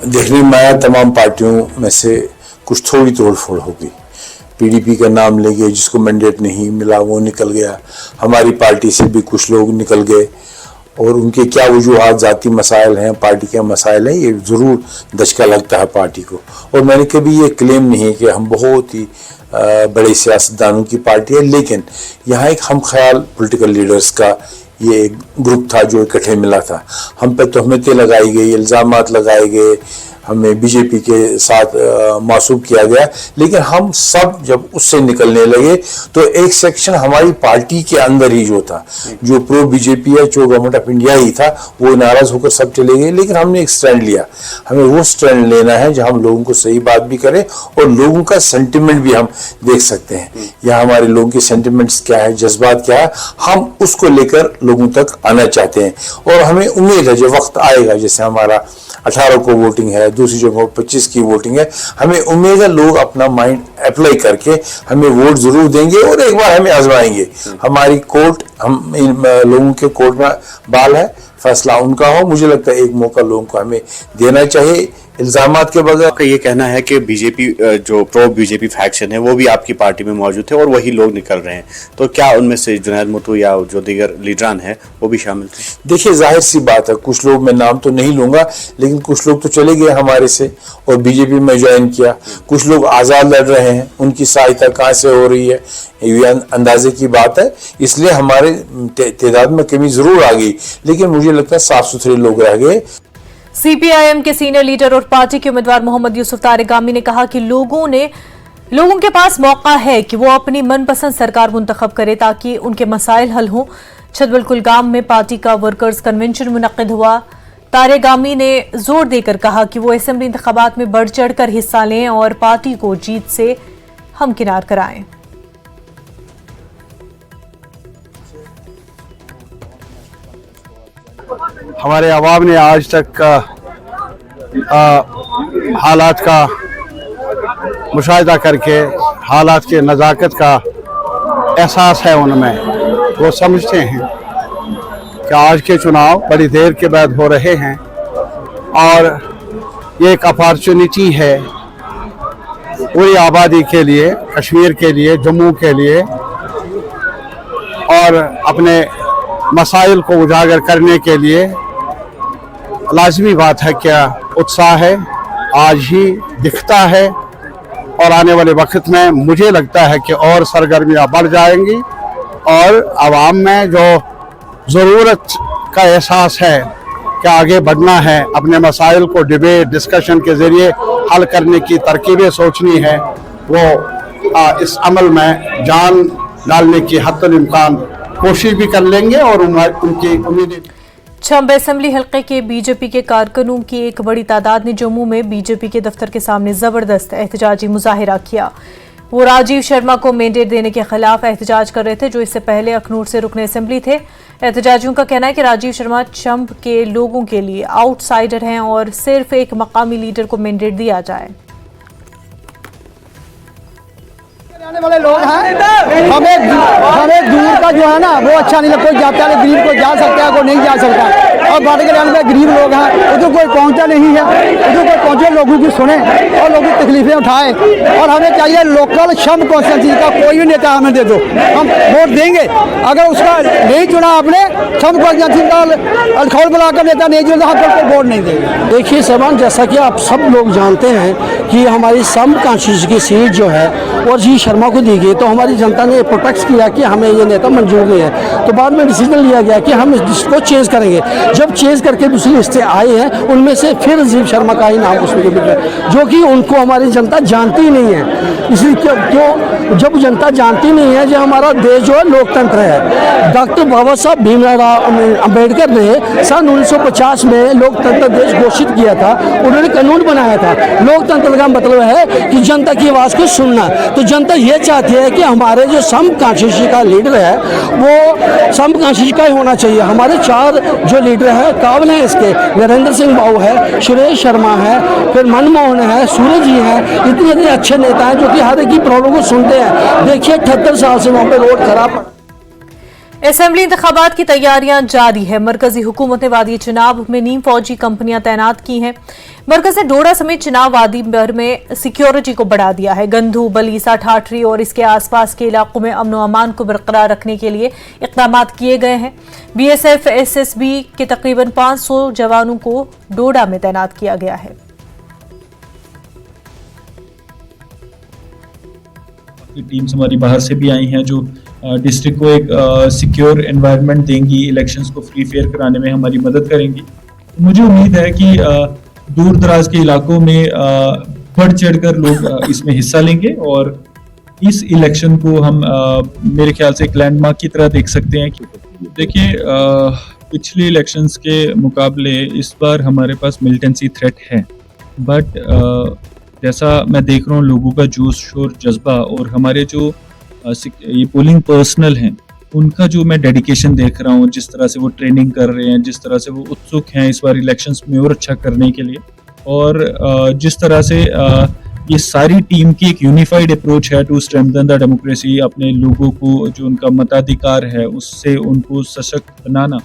देखने में आया तमाम पार्टियों में से कुछ थोड़ी तोड़-फोड़ होगी। PDP का नाम ले गए, जिसको मैंडेट नहीं मिला वो निकल गया। हमारी पार्टी से भी कुछ लोग निकल गए और उनके क्या वजूहात, जाती मसाइल हैं, पार्टी के मसाइल हैं, ये ज़रूर दचका लगता है पार्टी को। और मैंने कभी ये क्लेम नहीं है कि हम बहुत ही बड़े सियासतदानों की पार्टी है, लेकिन यहाँ एक हम ख्याल पॉलिटिकल लीडर्स का ये एक ग्रुप था जो इकट्ठे मिला था। हम पे तहमतें लगाई गई, इल्ज़ामात लगाए गए, हमें BJP के साथ मासूब किया गया, लेकिन हम सब जब उससे निकलने लगे तो एक सेक्शन हमारी पार्टी के अंदर ही जो था, जो प्रो BJP है, जो गवर्नमेंट ऑफ इंडिया ही था, वो नाराज होकर सब चले गए। लेकिन हमने एक स्टैंड लिया। हमें वो स्टैंड लेना है जहां हम लोगों को सही बात भी करें और लोगों का सेंटिमेंट भी हम देख सकते हैं। यहाँ हमारे लोगों के सेंटिमेंट्स क्या है, जज्बात क्या है, हम उसको लेकर लोगों तक आना चाहते हैं। और हमें उम्मीद है जो वक्त आएगा, जैसे हमारा 18 को वोटिंग है, दूसरी जगह 25 की वोटिंग है, हमें उम्मीद है लोग अपना माइंड अप्लाई करके हमें वोट जरूर देंगे और एक बार हमें आजमाएंगे। हमारी कोर्ट, हम इन लोगों के कोर्ट में बाल है, फैसला उनका हो। मुझे लगता है एक मौका लोगों को हमें देना चाहिए इल्जामात के बगैर। आपका ये कहना है कि BJP जो प्रो BJP फैक्शन है वो भी आपकी पार्टी में मौजूद थे और वही लोग निकल रहे हैं, तो क्या उनमें से जुनैद मत्तू या जो दीगर लीडरान हैं वो भी शामिल थे? देखिए, जाहिर सी बात है, कुछ लोग, मैं नाम तो नहीं लूंगा, लेकिन कुछ लोग तो चले गए हमारे से और BJP में ज्वाइन किया। कुछ लोग आज़ाद लड़ रहे हैं, उनकी सहायता कहाँ से हो रही है ये अंदाजे की बात है। इसलिए हमारे तादाद में कमी जरूर आ गई, लेकिन मुझे लगता है साफ सुथरे लोग रह गए। CPIM के सीनियर लीडर और पार्टी के उम्मीदवार मोहम्मद यूसुफ तारिगामी ने कहा कि लोगों के पास मौका है कि वो अपनी मनपसंद सरकार मुंतखब करे ताकि उनके मसाइल हल हों। छतबल कुलगाम में पार्टी का वर्कर्स कन्वेंशन मुनक्किद हुआ। तारिगामी ने जोर देकर कहा कि वो असेंबली इंतखाबात में बढ़ चढ़कर हिस्सा लें और पार्टी को जीत से हमकिनार कराएं। हमारे अवाम ने आज तक हालात का मुशाहिदा करके हालात के नज़ाकत का एहसास है उनमें। वो समझते हैं कि आज के चुनाव बड़ी देर के बाद हो रहे हैं और ये एक अपॉर्चुनिटी है पूरी आबादी के लिए, कश्मीर के लिए, जम्मू के लिए, और अपने मसाइल को उजागर करने के लिए लाजमी बात है क्या उत्साह है, आज ही दिखता है और आने वाले वक्त में मुझे लगता है कि और सरगर्मियाँ बढ़ जाएंगी और आवाम में जो ज़रूरत का एहसास है कि आगे बढ़ना है, अपने मसाइल को डिबेट डिस्कशन के ज़रिए हल करने की तरकीबें सोचनी है, वो इस अमल में जान डालने की हद्दुल इम्कान कोशिश भी कर लेंगे और उनकी उम्मीदें। छंब असेंबली हल्के के बीजेपी के कारकुनों की एक बड़ी तादाद ने जम्मू में बीजेपी के दफ्तर के सामने जबरदस्त एहतजाजी मुजाहिरा किया। वो राजीव शर्मा को मैंडेट देने के खिलाफ एहतजाज कर रहे थे, जो इससे पहले अखनूर से रुकने असेंबली थे। एहतजाजियों का कहना है कि राजीव शर्मा छंब के लोगों के लिए आउटसाइडर हैं और सिर्फ एक मकामी लीडर को मैंडेट दिया जाए। आने वाले लोग हैं, हमें दूर का जो है ना वो अच्छा नहीं लगता। कोई जाता है गरीब को जा सकता है, कोई नहीं जा सकता। और बात करें में गरीब लोग हैं, उधर कोई पहुंचा नहीं है, उधर कोई पहुंचे लोगों की सुने और लोगों की तकलीफें उठाए। और हमें चाहिए लोकल शम कॉन्स्टिट्यूंसी का कोई भी नेता हमें दे दो, हम वोट देंगे। अगर उसका नहीं चुना आपने शम कॉन्स्टिट्यूंसी का अलखौल बुला कर नेता नहीं चुना, हम बिल्कुल वोट नहीं देंगे। देखिए सामान, जैसा कि आप सब लोग जानते हैं कि हमारी सम कॉन्स्टिट्यूंसी की सीट जो है और जी शर्मा को दी गई, तो हमारी जनता ने प्रोटेक्ट किया कि हमें ये नेता मंजूर नहीं है। तो बाद में डिसीजन लिया गया कि हम इस लिस्ट को चेंज करेंगे। जब चेंज करके दूसरी लिस्टें आई हैं, उनमें से फिर राजीव शर्मा का ही नाम उसमें जो कि उनको हमारी जनता जानती ही नहीं है। इसलिए क्यों जब जनता जानती नहीं है, जो हमारा देश जो है लोकतंत्र है। डॉक्टर बाबा साहब भीमराव अम्बेडकर ने सन 1950 में लोकतंत्र देश घोषित किया था, उन्होंने कानून बनाया था। लोकतंत्र का मतलब है कि जनता की आवाज़ को सुनना। तो जनता ये चाहती है कि हमारे जो सम कॉन्स्टिट्यूंसी का लीडर है वो सम कॉन्स्टिट्यूंसी का ही होना चाहिए। हमारे 4 जो लीडर हैं काबिल हैं इसके, नरेंद्र सिंह बाबू है, सुरेश शर्मा है, फिर मनमोहन है, सूरज जी हैं। इतने अच्छे नेता हैं जो कि हर एक की प्रॉब्लम को सुनते हैं। देखिए 78 साल से वहाँ पे रोड खराब। असेंबली इंतखाबात की तैयारियां जारी है। मरकजी हुकूमत ने वादी चुनाव में नीम फौजी कंपनियां तैनात की हैं। मरकज ने डोडा समेत चुनाव वादी भर में सिक्योरिटी को बढ़ा दिया है। गंधू, बलीसा, ठाठरी और इसके आसपास के इलाकों में अमन अमान को बरकरार रखने के लिए इक़दाम किए गए हैं। बीएसएफ एसएसबी के तकरीबन 500 जवानों को डोडा में तैनात किया गया है। टीम्स हमारी बाहर से भी आई हैं जो डिस्ट्रिक्ट को एक सिक्योर एनवायरनमेंट देंगी, इलेक्शंस को फ्री फेयर कराने में हमारी मदद करेंगी। मुझे उम्मीद है कि दूर दराज के इलाकों में बढ़ चढ़कर लोग इसमें हिस्सा लेंगे और इस इलेक्शन को हम मेरे ख्याल से एक लैंडमार्क की तरह देख सकते हैं। देखिए पिछले इलेक्शंस के मुकाबले इस बार हमारे पास मिलिटेंसी थ्रेट है, बट जैसा मैं देख रहा हूँ लोगों का जोश शोर जज्बा और हमारे जो ये पोलिंग पर्सनल हैं उनका जो मैं डेडिकेशन देख रहा हूँ, जिस तरह से वो ट्रेनिंग कर रहे हैं, जिस तरह से वो उत्सुक हैं इस बार इलेक्शंस में और अच्छा करने के लिए, और जिस तरह से ये सारी टीम की एक यूनिफाइड अप्रोच है टू स्ट्रेंथन द डेमोक्रेसी, अपने लोगों को जो उनका मताधिकार है उससे उनको सशक्त बनाना।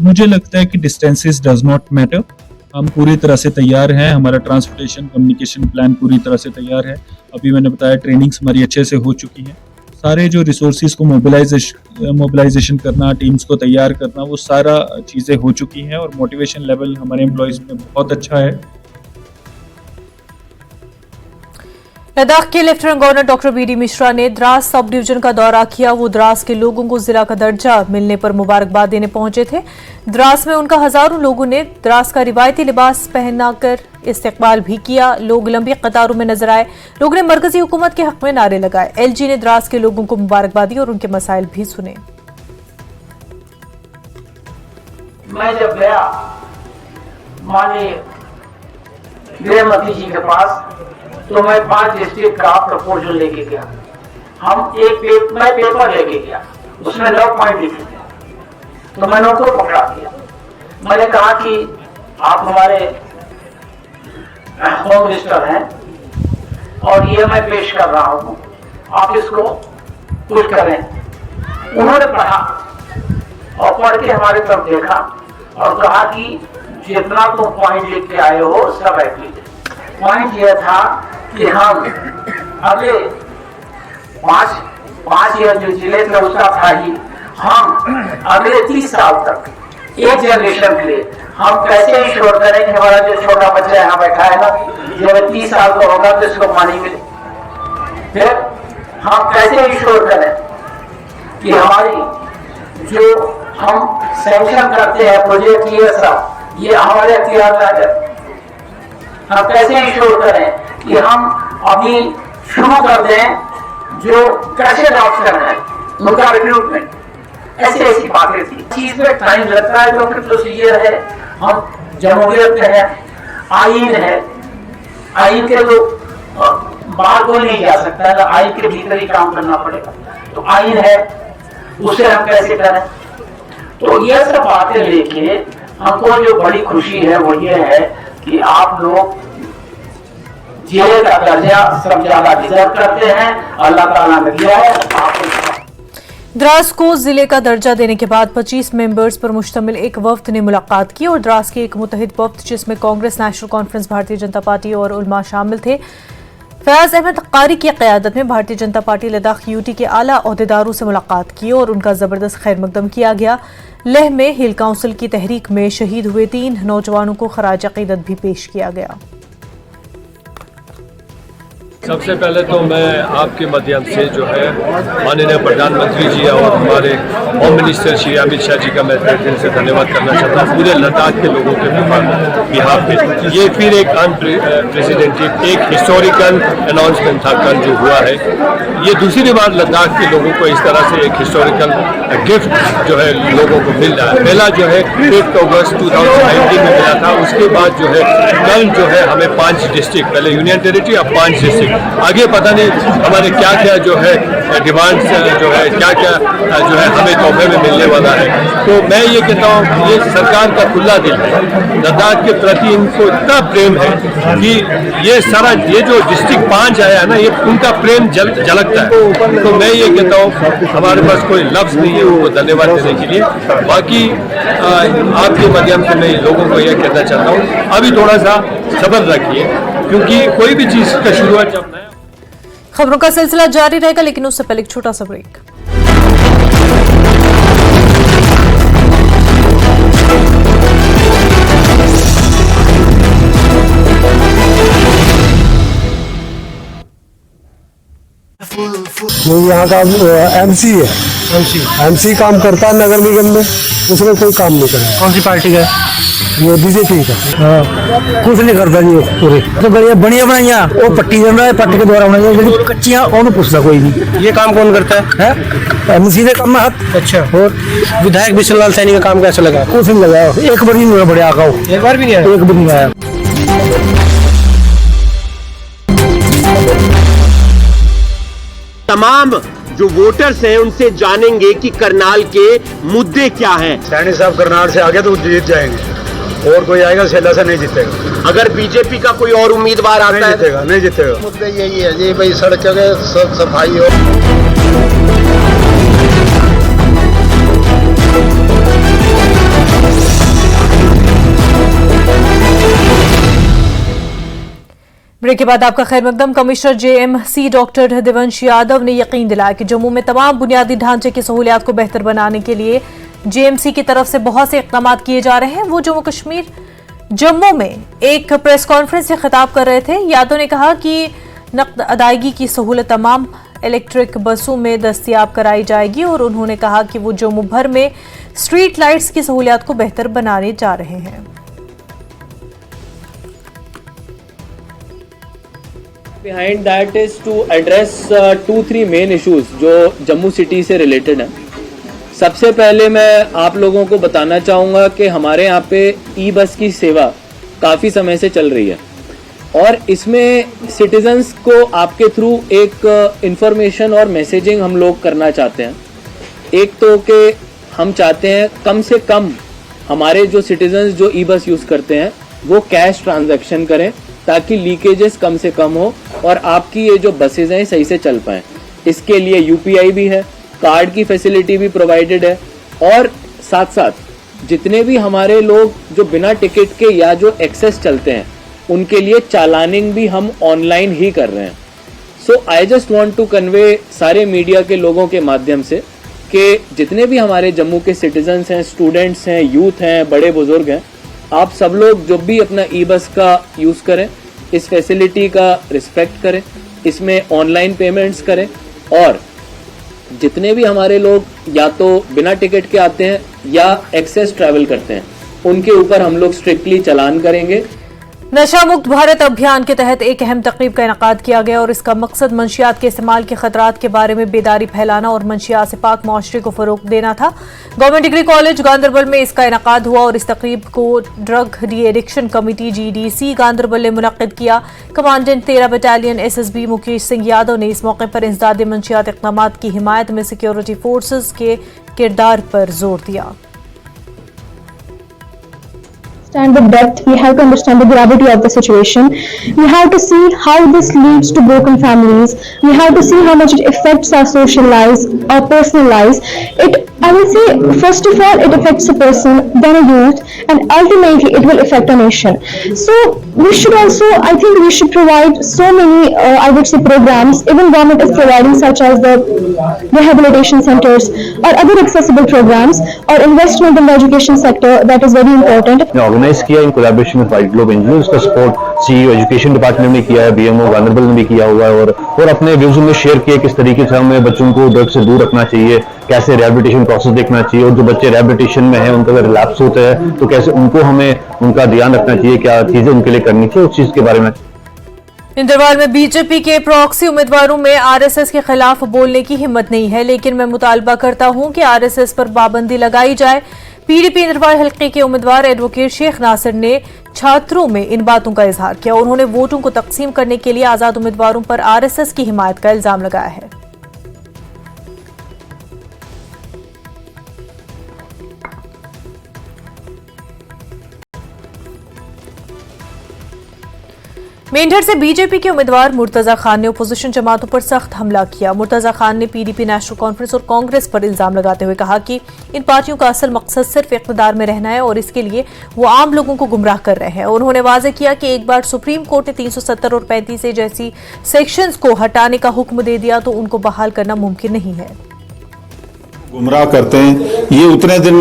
मुझे लगता है कि डिस्टेंसेस डज नॉट मैटर। हम पूरी तरह से तैयार हैं, हमारा ट्रांसपोर्टेशन कम्युनिकेशन प्लान पूरी तरह से तैयार है। अभी मैंने बताया ट्रेनिंग्स हमारी अच्छे से हो चुकी हैं। सारे जो रिसोर्सेज को मोबिलाइजेशन करना, टीम्स को तैयार करना, वो सारा चीज़ें हो चुकी हैं और मोटिवेशन लेवल हमारे एम्प्लॉयज़ में बहुत अच्छा है। लद्दाख के lieutenant governor doctor BD Mishra ने द्रास सब डिवीजन का दौरा किया। वो द्रास के लोगों को जिला का दर्जा मिलने पर मुबारकबाद देने पहुंचे थे। द्रास में उनका हजारों लोगों ने द्रास का रिवायती लिबास पहनाकर इस्तकबाल भी किया। लोग लंबी कतारों में नजर आए। लोगों ने मरकजी हुकूमत के हक में नारे लगाए। एलजी ने द्रास के लोगों को मुबारकबाद दी और उनके मसाइल भी सुने। मैं जब गया माननीय गृह मंत्री जी के पास तो मैं 5 डिस्ट्रिक्ट का प्रपोजल लेके गया। मैं पेपर लेके गया, उसमें 9 पॉइंट लिखे थे, तो मैंने उनको पकड़ा दिया। मैंने कहा कि आप हमारे होम मिनिस्टर हैं और ये मैं पेश कर रहा हूं, आप इसको पुश करें। उन्होंने पढ़ा और पढ़ के हमारे तरफ देखा और कहा कि जितना तुम पॉइंट लिख के आए हो सब एग्री। पॉइंट यह था कि हम अगले 5 ईयर जो जिले थे उसका था ही, हम अगले 30 साल तक एक जनरेशन के लिए हम कैसे इंश्योर करें कि हमारा जो छोटा बच्चा यहाँ बैठा है ना, जब 30 साल का होगा तो इसको पानी मिले। फिर हम कैसे इंश्योर करें कि हमारी जो हम सैंक्शन करते हैं प्रोजेक्ट ये सब, ये हमारे अख्तियार में आ जाए। हम कैसे इंश्योर करें कि हम अभी शुरू कर दें जो कैसे ऑप्शन है उनका रिक्रूटमेंट, ऐसी बातें थी। चीज में टाइम लगता है क्योंकि प्रोसीजर है, हम जमहूरियत में है, आईन है, आईन के तो बाहर कोई नहीं जा सकता है, आईन के भीतर ही काम करना पड़ेगा। तो आईन है, उसे हम कैसे करें? तो ये सब बातें लेके हमको जो बड़ी खुशी है वो ये है कि आप लोग जेल का दर्जा सब ज्यादा डिजर्व करते हैं, अल्लाह ताला ने दिया है आपको। द्रास को जिले का दर्जा देने के बाद 25 मेंबर्स पर मुश्तमिल एक वफ्द ने मुलाकात की और द्रास के एक मुतहिद वफ्द जिसमें Congress, national conference, Bharatiya Janata party और उलमा शामिल थे। फयाज अहमद कारी की क़यादत में भारतीय जनता पार्टी लद्दाख यूटी के आला ओहदेदारों से मुलाकात की और उनका ज़बरदस्त खैर मकदम किया गया। लेह में हिल काउंसिल की तहरीक में शहीद हुए 3 नौजवानों को खराज अक़ीदत भी पेश किया गया। सबसे पहले तो मैं आपके माध्यम से जो है माननीय प्रधानमंत्री जी और हमारे होम मिनिस्टर श्री अमित शाह जी का मैं दिल से धन्यवाद करना चाहता हूँ। पूरे लद्दाख के लोगों के बिहाफ पे ये फिर एक अनप्रेसिडेंटेड एक हिस्टोरिकल अनाउंसमेंट था कल जो हुआ है। ये दूसरी बार लद्दाख के लोगों को इस तरह से एक हिस्टोरिकल गिफ्ट जो है लोगों को मिल रहा है। पहला जो है 5 अगस्त 2019 में मिला था, उसके बाद जो है कल जो है हमें 5 डिस्ट्रिक्ट, पहले यूनियन टेरिटरी अब 5 डिस्ट्रिक्ट, आगे पता नहीं हमारे क्या क्या जो है डिमांड्स जो है क्या क्या जो है हमें तोहफे में मिलने वाला है। तो मैं ये कहता हूँ ये सरकार का खुला दिल है, लद्दाख के प्रति इनको इतना प्रेम है कि ये सारा ये जो डिस्ट्रिक्ट 5 आया है ना, ये उनका प्रेम झलकता है। तो मैं ये कहता हूँ हमारे पास कोई लफ्ज़ नहीं है उनको धन्यवाद देने के लिए। बाकी आपके माध्यम से मैं लोगों को यह कहना चाहता हूँ अभी थोड़ा सा सब्र रखिए, क्योंकि कोई भी चीज़ का शुरुआत जब नया। खबरों का सिलसिला जारी रहेगा, लेकिन उससे पहले एक छोटा सा ब्रेक। जो यहाँ का एमसी है, एमसी काम करता है नगर निगम में, उसने कोई काम नहीं करा। कौन सी पार्टी का? ये बीजेपी का। कुछ नहीं करता जी पूरे तो बढ़िया बनाइया वो पट्टी जम रहा है, पट्टी के द्वारा बनाई लेकिन कच्चियां और पूछता कोई नहीं। ये काम कौन करता है? एमसी ने काम हाथ। अच्छा। और विधायक बिशनलाल सैनी का काम कैसे लगा? कुछ नहीं लगा, एक बार नहीं बड़े आका हो, एक बार भी नहीं आया। एक बार नहीं आया। तमाम जो वोटर्स हैं उनसे जानेंगे कि करनाल के मुद्दे क्या हैं। सैनी साहब करनाल से आगे तो जीत जाएंगे और कोई आएगा सेला से नहीं जीतेगा। अगर बीजेपी का कोई और उम्मीदवार आता है नहीं जीतेगा। मुद्दे यही है जी भाई, सड़कों के सफाई हो। ब्रेक के बाद आपका खैर मकदम। कमिश्नर जेएमसी डॉक्टर देवंश यादव ने यकीन दिलाया कि जम्मू में तमाम बुनियादी ढांचे की सहूलियात को बेहतर बनाने के लिए जेएमसी की तरफ से बहुत से इक़दाम किए जा रहे हैं। वो जम्मू में एक प्रेस कॉन्फ्रेंस से खिताब कर रहे थे। यादव ने कहा कि नकद अदायगी की सहूलत तमाम इलेक्ट्रिक बसों में दस्तियाब कराई जाएगी और उन्होंने कहा कि वो जम्मू भर में स्ट्रीट लाइट्स की सहूलियात को बेहतर बनाने जा रहे हैं। Behind that is to address 2-3 main issues जो जम्मू सिटी से रिलेटेड हैं। सबसे पहले मैं आप लोगों को बताना चाहूँगा कि हमारे यहाँ पे ई बस की सेवा काफ़ी समय से चल रही है और इसमें सिटीजन्स को आपके थ्रू एक इंफॉर्मेशन और मैसेजिंग हम लोग करना चाहते हैं। एक तो कि हम चाहते हैं कम से कम हमारे जो सिटीजन्स जो ई बस यूज़ करते हैं वो कैश ट्रांजैक्शन करें ताकि लीकेजेस कम से कम हो और आपकी ये जो बसेज हैं सही से चल पाएँ। इसके लिए यूपीआई भी है, कार्ड की फैसिलिटी भी प्रोवाइडेड है और साथ साथ जितने भी हमारे लोग जो बिना टिकट के या जो एक्सेस चलते हैं उनके लिए चालानिंग भी हम ऑनलाइन ही कर रहे हैं। So I just want to convey सारे मीडिया के लोगों के माध्यम से कि जितने भी हमारे जम्मू के सिटीजन्स हैं, स्टूडेंट्स हैं, यूथ हैं, बड़े बुजुर्ग हैं, आप सब लोग जब भी अपना ई बस का यूज़ करें इस फैसिलिटी का रिस्पेक्ट करें, इसमें ऑनलाइन पेमेंट्स करें और जितने भी हमारे लोग या तो बिना टिकट के आते हैं या एक्सेस ट्रैवल करते हैं, उनके ऊपर हम लोग स्ट्रिक्टली चालान करेंगे। नशा मुक्त भारत अभियान के तहत एक अहम तकरीब का इनेकाद किया गया और इसका मकसद मंशियात के इस्तेमाल के खतरात के बारे में बेदारी फैलाना और मंशियात से पाक माशरे को फरोग देना था। गवर्नमेंट डिग्री कॉलेज गांधरबल में इसका इनेकाद हुआ और इस तकरीब को drug de addiction committee GDC Ganderbal ने मुनक्किद किया। Commandant 13 battalion SSB Mukesh Singh Yadav ने इस मौके पर इंसदाद मंशियात इक़दामात की हिमायत में सिक्योरिटी फोर्सेज के किरदार पर जोर दिया। Understand the depth, we have to understand the gravity of the situation. We have to see how this leads to broken families. We have to see how much it affects our social lives, our personal lives. I will say, first of all, it affects a person, then a youth, and ultimately it will affect a nation. So we should also, I think we should provide so many, I would say, programs. Even government is providing, such as the rehabilitation centers or other accessible programs, or investment in the education sector, that is very important. Organise किया इन collaboration में white globe NGO, इसका support CEO education department ने किया है, BMO Ganderbal ने भी किया हुआ है और अपने व्यूज में शेयर किया किस तरीके से हमें बच्चों को ड्रग से दूर रखना चाहिए, कैसे रिहैबिलिटेशन प्रोसेस देखना चाहिए, और जो बच्चे रिहैबिलिटेशन में है उनका अगर रिलैप्स होता है तो कैसे उनको हमें उनका ध्यान रखना चाहिए, क्या चीजें उनके लिए करनी चाहिए, उस चीज के बारे में। इंदरवाल में बीजेपी के प्रॉक्सी उम्मीदवारों में RSS के खिलाफ बोलने की हिम्मत नहीं है, लेकिन मैं मुतालबा करता हूं कि RSS पर पाबंदी लगाई जाए। PDP इंदरवाल हल्के के उम्मीदवार एडवोकेट शेख नासिर ने छात्रों में इन बातों का इजहार किया। उन्होंने वोटों को तकसीम करने के लिए आजाद उम्मीदवारों पर RSS की हिमायत का इल्जाम लगाया है। मेंढर से बीजेपी के उम्मीदवार मुर्तजा खान ने अपोजिशन जमातों पर सख्त हमला किया। मुर्तजा खान ने PDP नेशनल कॉन्फ्रेंस और कांग्रेस पर इल्जाम लगाते हुए कहा कि इन पार्टियों का असल मकसद सिर्फ इक़्तिदार में रहना है और इसके लिए वो आम लोगों को गुमराह कर रहे हैं। उन्होंने वाज़ेह किया कि एक बार सुप्रीम कोर्ट ने 370 और 35 जैसी सेक्शंस को हटाने का हुक्म दे दिया तो उनको बहाल करना मुमकिन नहीं है। गुमराह करते हैं, ये उतने दिन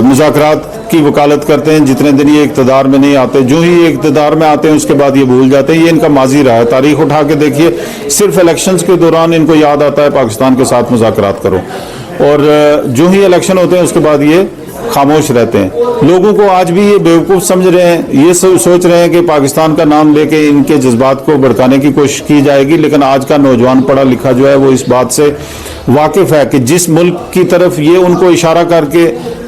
मुज़ाकरात की वकालत करते हैं जितने दिन ये इक़्तिदार में नहीं आते। जो ही ये इक़्तिदार में आते हैं उसके बाद ये भूल जाते हैं। ये इनका माजी रहा है, तारीख उठा के देखिए, सिर्फ इलेक्शंस के दौरान इनको याद आता है पाकिस्तान के साथ मुज़ाकरात करो, और जो ही इलेक्शन होते हैं उसके बाद ये खामोश रहते हैं। लोगों को आज भी ये बेवकूफ़ समझ रहे हैं, ये सोच रहे हैं कि पाकिस्तान का नाम लेके इनके जज्बात को भड़काने की कोशिश की जाएगी, लेकिन आज का नौजवान पढ़ा लिखा जो है वो इस बात से वाकिफ़ है कि जिस मुल्क की तरफ ये उनको इशारा करके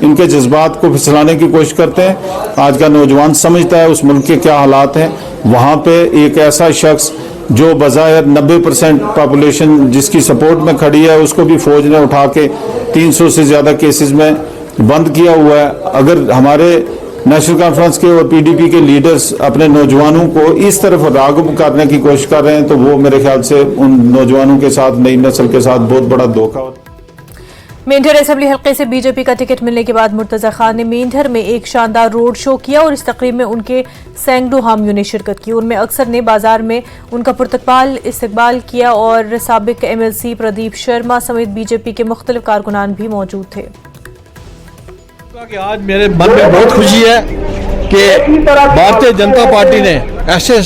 इनके जज्बात को फिसलाने की कोशिश करते हैं, आज का नौजवान समझता है उस मुल्क के क्या हालात हैं। वहाँ पे एक ऐसा शख्स जो बज़ाहिर 90% पॉपुलेशन जिसकी सपोर्ट में खड़ी है, उसको भी फौज ने उठा के 300 से ज़्यादा केसेस में बंद किया हुआ है। अगर हमारे नेशनल कॉन्फ्रेंस के और PDP के लीडर्स अपने नौजवानों को इस तरफ राग़िब करने की कोशिश कर रहे हैं तो वो मेरे ख्याल से उन नौजवानों के साथ, नई नस्ल के साथ बहुत बड़ा धोखा होता है। मेंढर असेंबली हल्के से बीजेपी का टिकट मिलने के बाद मुर्तजा खान ने मेंढर में एक शानदार रोड शो किया और इस तकरीब में उनके सैकड़ों हामियों ने शिरकत की। उनमें अक्सर ने बाजार में उनका पुरतकबाल इस्तकबाल किया और साबिक MLC प्रदीप शर्मा समेत बीजेपी के मुख्तलिफ कारकुनान भी मौजूद थे। कि आज मेरे मन में बहुत खुशी है कि भारतीय जनता पार्टी ने ऐसे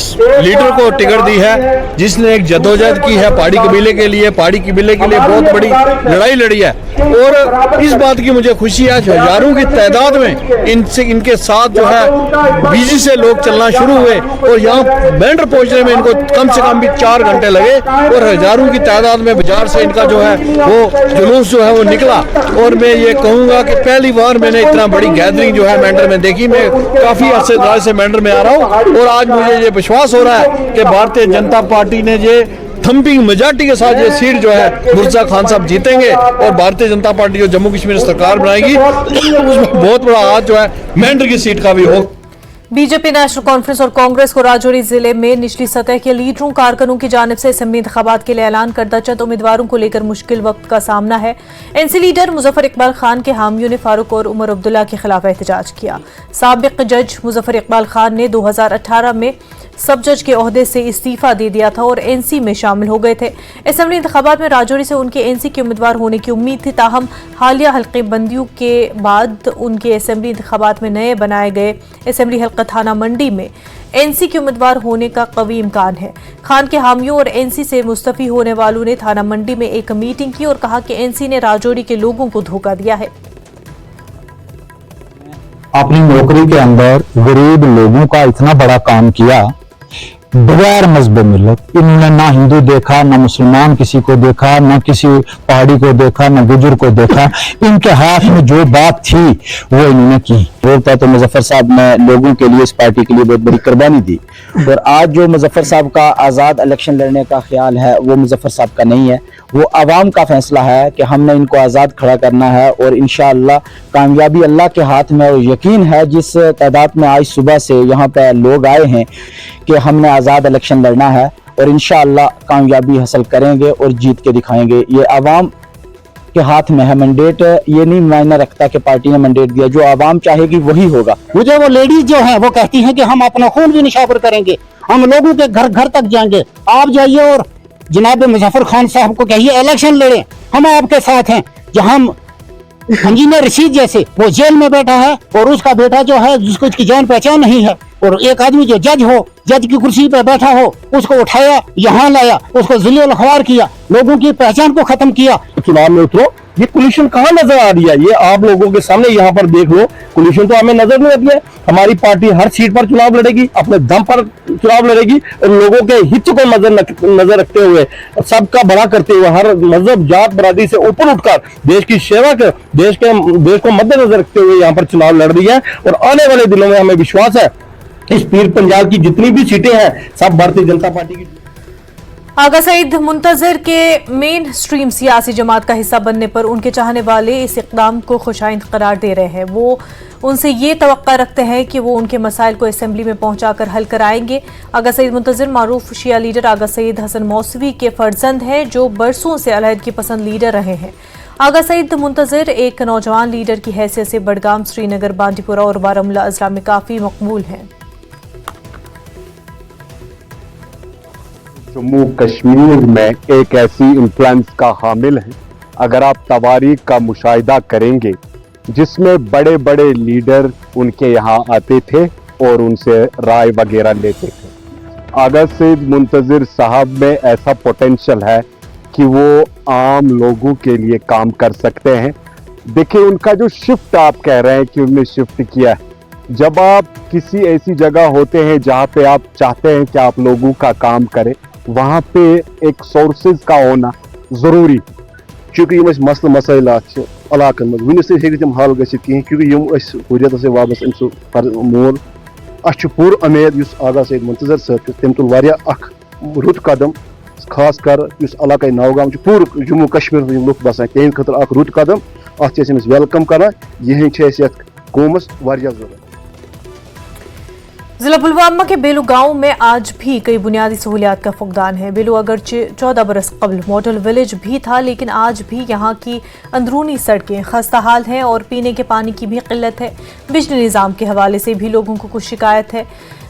लीडर को टिकट दी है जिसने एक जदोजहद की है पहाड़ी कबीले के लिए, पहाड़ी कबीले के लिए बहुत बड़ी लड़ाई लड़ी है। और इस बात की मुझे खुशी है, हजारों की तादाद में इनके साथ जो है बिजी से लोग चलना शुरू हुए और यहाँ मेंढर पहुंचने में इनको कम से कम भी 4 घंटे लगे और हजारों की तादाद में बाजार से इनका जो है वो जुलूस जो है वो निकला। और मैं ये कहूँगा कि पहली बार मैंने इतना बड़ी गैदरिंग जो है मेंढर में देखी। मैं काफ़ी अरसे दराज से मेंढर में आ रहा हूँ और आज मुझे ये विश्वास हो रहा है कि भारतीय जनता पार्टी ने ये थम्पिंग मेजॉरिटी के साथ ये सीट जो है मुर्तजा खान साहब जीतेंगे और भारतीय जनता पार्टी जो जम्मू कश्मीर सरकार बनाएगी उसमें बहुत बड़ा हाथ जो है मेंढर की सीट का भी हो। बीजेपी नेशनल कॉन्फ्रेंस और कांग्रेस को राजौरी जिले में निचली सतह के लीडरों कारकुनों की जानिब से असेंबली इंतखाबात के लिए ऐलान करदा चंद उम्मीदवारों को लेकर मुश्किल वक्त का सामना है। NC लीडर मुजफ्फर इकबाल खान के हामियों ने फारूक और उमर अब्दुल्ला के खिलाफ एहतजाज किया। साबिक जज मुजफ्फर इकबाल खान ने 2018 में सब जज के ओहदे से इस्तीफा दे दिया था और एनसी में शामिल हो गए थे। असेंबली इंतखाबात में राजौरी से उनके एनसी के उम्मीदवार होने की उम्मीद थी, ताहम हालिया हल्के बंदियों के बाद उनके असेंबली इंतखाबात में नए बनाए गए असेंबली हल्का थाना मंडी में एनसी के उम्मीदवार होने का कवी इम्कान है। खान के हामियों और एनसी से मुस्तफी होने वालों ने थाना मंडी में एक मीटिंग की और कहा कि एनसी ने राजौरी के लोगों को धोखा दिया है। अपनी नौकरी के अंदर गरीब लोगों का इतना बड़ा काम किया बगैर मजहब मिलत। इन्होंने ना हिंदू देखा, ना मुसलमान किसी को देखा, ना किसी पहाड़ी को देखा, ना गुजर को देखा। इनके हाथ में जो बात थी वो इन्होंने की। बोलता तो मुजफ्फर साहब ने लोगों के लिए, इस पार्टी के लिए बहुत बड़ी कुर्बानी दी। और आज जो मुजफ्फर साहब का आज़ाद इलेक्शन लड़ने का ख्याल है वो मुजफ्फर साहब का नहीं है, वो आवाम का फैसला है कि हमने इनको आज़ाद खड़ा करना है। और इंशाअल्लाह कामयाबी अल्लाह के हाथ में। और यकीन है जिस तादाद में आज सुबह से यहाँ पे लोग आए हैं कि हमने आज़ाद इलेक्शन लड़ना है और इंशाअल्लाह कामयाबी हासिल करेंगे और जीत के दिखाएंगे। ये आवाम के हाथ में है। मैंडेट ये नहीं मायना रखता कि पार्टी ने मैंडेट दिया, जो आवाम चाहेगी वही होगा। मुझे वो लेडीज जो है वो कहती हैं कि हम अपना खून भी निशावर करेंगे, हम लोगों के घर घर तक जाएंगे। आप जाइए और जनाब मुजफ्फर खान साहब को कहिए इलेक्शन लड़े, हम आपके साथ हैं। जहां इंजीनियर रशीद जैसे वो जेल में बैठा है और उसका बेटा जो है जिसको उसकी जान पहचान नहीं है, और एक आदमी जो जज हो, जज की कुर्सी पर बैठा हो, उसको उठाया, यहाँ लाया, उसको ज़िले लखवार किया, लोगों की पहचान को खत्म किया। चुनाव में उतरो, ये कोलिशन कहाँ नजर आ रही है? ये आप लोगों के सामने यहाँ पर देख लो, कोलिशन तो हमें नजर नहीं आती है। हमारी पार्टी हर सीट पर चुनाव लड़ेगी, अपने दम पर चुनाव लड़ेगी और लोगों के हित को नजर रखते हुए, सबका भला करते हुए, हर मजहब जात बरादरी से ऊपर उठकर देश की सेवा कर, देश को मद्देनजर रखते हुए यहाँ पर चुनाव लड़ रही है। और आने वाले दिनों में हमें विश्वास है इस पीर पंजाब की जितनी भी सीटें हैं सब भारतीय जनता पार्टी की। आगा सईद मुंतजर के मेन स्ट्रीम सियासी जमात का हिस्सा बनने पर उनके चाहने वाले इस इक़दाम को खुशाइंद करार दे रहे हैं। वो उनसे ये तवक्का रखते हैं कि वो उनके मसाइल को असेंबली में पहुंचाकर हल कराएंगे। आगा सईद मुंतजर मारूफ शिया लीडर आगा सईद हसन मौसवी के फर्जंद हैं, जो बरसों से अलहदगी पसंद लीडर रहे हैं। आगा सईद मुंतजर एक नौजवान लीडर की हैसियत से बडगाम, श्रीनगर, बांडीपुरा और बारामूला अजला में काफ़ी मकबूल हैं। जम्मू कश्मीर में एक ऐसी इन्फ्लुएंस का हामिल है, अगर आप तवारीख का मुशाहिदा करेंगे जिसमें बड़े बड़े लीडर उनके यहाँ आते थे और उनसे राय वगैरह लेते थे। आगा सईद मुंतजर साहब में ऐसा पोटेंशियल है कि वो आम लोगों के लिए काम कर सकते हैं। देखिए उनका जो शिफ्ट आप कह रहे हैं कि उन्होंने शिफ्ट किया है, जब आप किसी ऐसी जगह होते हैं जहाँ पे आप चाहते हैं कि आप लोगों का काम करें, वहाँ पे एक सोर्सेज का होना जरूरी। चूंकि मसल मसाइल इलाकन मज वनस तम हल गि क्योंकि हुरियत से वाबस्त मोल अ पूर उम्मीद आगा सईद मुंतजर साहब तम तुल रुत कदम, खास कर इलाका नौगाम पूर जम्मू कश्मीर लुक बसान तहद खतर रुत कदम, अत वेलकम कर यह कौमस जरूरत। जिला पुलवामा के बेलू गांव में आज भी कई बुनियादी सहूलियात का फुकदान है। बेलू अगरचे 14 बरस कबल मॉडल विलेज भी था, लेकिन आज भी यहाँ की अंदरूनी सड़कें खस्ता हाल हैं और पीने के पानी की भी किल्लत है। बिजली निज़ाम के हवाले से भी लोगों को कुछ शिकायत है।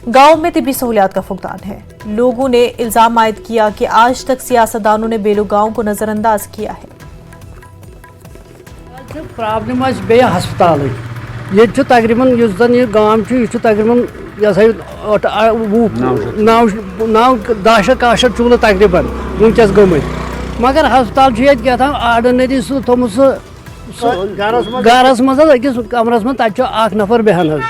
गांव में तिब्बी सहूलियात का फुकदान है। लोगों ने इल्जाम आयद किया कि आज तक सियासतदानों ने बेलू गांव को नजरअंदाज किया है। प्रॉब्लम हस्पताल ये तकरीबन यह गांव तकरीबन नौ 10 चूल्ह तकरीबन वनकस गमत, मगर हस्पताल क्या था आर्डनरी सह थोमुत गरस मज अकिस कमरस मज तक नफर बेहन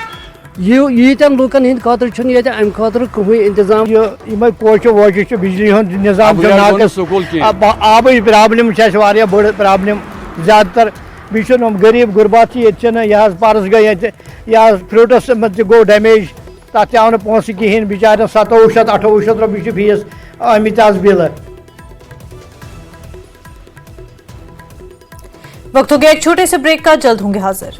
यीतन लूकन हंद खतर अम खतर कहीं इंतजाम ये कोच वोच बिजली हूं निजाम आब प्रॉब्लम बड़ प्रॉब्लम ज्यादातर बेम गरीब गुरबात ये पर्स गई या फ्रूटस मज गो डैमेज तथ आव पोस कहें बिचार 2700-2800 रुपये फीस आमित आज बिल। वक्त हो गया एक छोटे से ब्रेक का, जल्द होंगे हाजिर।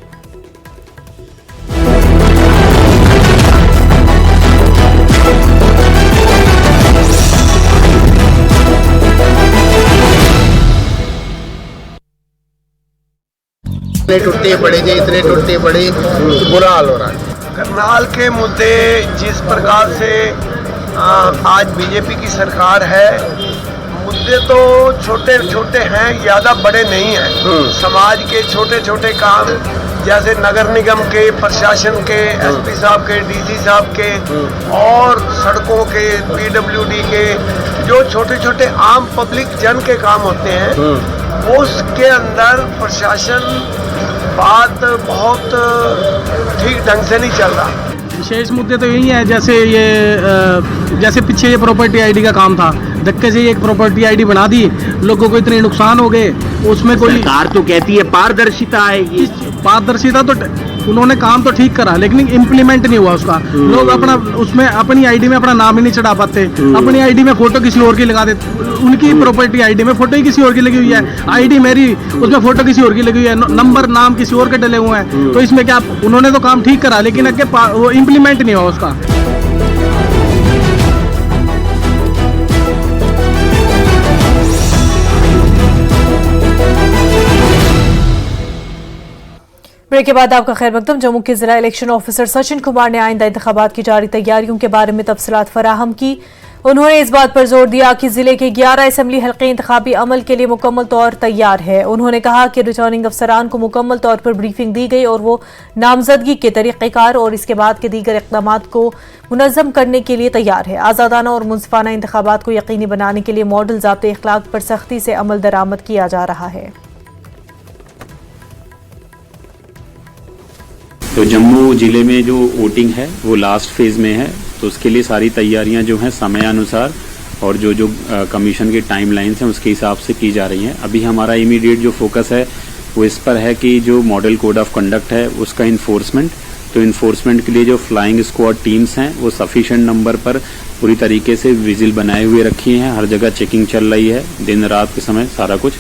इतने टूटे पड़े थे, इतने टूटे पड़े, बुरा हाल हो रहा है। करनाल के मुद्दे जिस प्रकार से आज बीजेपी की सरकार है। मुद्दे तो छोटे छोटे हैं, ज़्यादा बड़े नहीं हैं। समाज के छोटे छोटे काम जैसे नगर निगम के, प्रशासन के, एसपी साहब के, डीसी साहब के और सड़कों के, पीडब्ल्यूडी के, जो छोटे छोटे आम पब्लिक जन के काम होते हैं उसके अंदर प्रशासन बात बहुत ठीक ढंग से नहीं चल रहा। विशेष मुद्दे तो यही है, जैसे पीछे ये प्रॉपर्टी आईडी का काम था, धक्के से एक प्रॉपर्टी आईडी बना दी, लोगों को इतने नुकसान हो गए, उसमें कोई सरकार तो कहती है पारदर्शिता आएगी। पारदर्शिता तो उन्होंने काम तो ठीक करा लेकिन इम्प्लीमेंट नहीं हुआ उसका। लोग अपना उसमें अपनी आईडी में अपना नाम ही नहीं चढ़ा पाते, अपनी आईडी में फोटो किसी और की लगा देते। उनकी प्रॉपर्टी आईडी में फोटो ही किसी और की लगी हुई है, आईडी मेरी, उसमें फोटो किसी और की लगी हुई है, नंबर नाम किसी और के डले हुए हैं। तो इसमें क्या, उन्होंने तो काम ठीक करा लेकिन आगे वो इम्प्लीमेंट नहीं हुआ उसका। ब्रेक के बाद आपका खैर मकदम। जम्मू के जिला इलेक्शन ऑफिसर सचिन कुमार ने आइंदा इंतखाबात की जारी तैयारियों के बारे में तफसीलात फराहम की। उन्होंने इस बात पर जोर दिया कि जिले के 11 असेंबली हल्के इंतखाबी अमल के लिए मुकम्मल तौर तैयार है। उन्होंने कहा कि रिटर्निंग अफसरान को मुकम्मल तौर पर ब्रीफिंग दी गई और वो नामजदगी के तरीक़ेकार और इसके बाद के दीगर इक़दामात को मुनज़्ज़म करने के लिए तैयार है। आज़ादाना और मुनसिफाना इंतखाबात को यकीनी बनाने के लिए मॉडल ज़ाब्ते इखलाक पर सख्ती से अमल दरामद किया जा रहा है। तो जम्मू ज़िले में जो वोटिंग है वो लास्ट फेज़ में है, तो उसके लिए सारी तैयारियां जो हैं समयानुसार और जो कमीशन के टाइमलाइंस हैं उसके हिसाब से की जा रही हैं। अभी हमारा इमीडिएट जो फोकस है वो इस पर है कि जो मॉडल कोड ऑफ कंडक्ट है उसका इन्फोर्समेंट, तो इन्फोर्समेंट के लिए जो फ्लाइंग स्क्वाड टीम्स हैं वो सफिशेंट नंबर पर पूरी तरीके से विजिल बनाए हुए रखी हैं, हर जगह चेकिंग चल रही है दिन रात के समय सारा कुछ।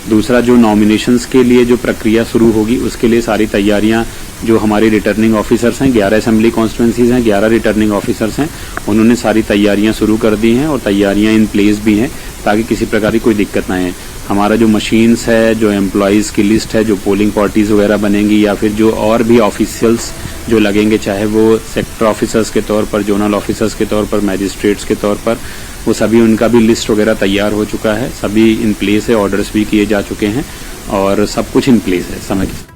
दूसरा, जो नॉमिनेशंस के लिए जो प्रक्रिया शुरू होगी उसके लिए सारी तैयारियां जो हमारे रिटर्निंग ऑफिसर्स हैं, 11 असेंबली कॉन्स्टिट्यूंसीज हैं, 11 रिटर्निंग ऑफिसर्स हैं, उन्होंने सारी तैयारियां शुरू कर दी हैं और तैयारियां इन प्लेस भी हैं ताकि किसी प्रकार की कोई दिक्कत ना आए। हमारा जो मशीन्स है, जो एम्प्लॉयज़ की लिस्ट है, जो पोलिंग पार्टीज वगैरह बनेंगी या फिर जो और भी ऑफिशियल्स जो लगेंगे, चाहे वो सेक्टर ऑफिसर्स के तौर पर, जोनल ऑफिसर्स के तौर पर, मैजिस्ट्रेट्स के तौर पर, वो सभी उनका भी लिस्ट वगैरह तैयार हो चुका है, सभी इन प्लेस है, ऑर्डर्स भी किए जा चुके हैं और सब कुछ इन प्लेस है समय के।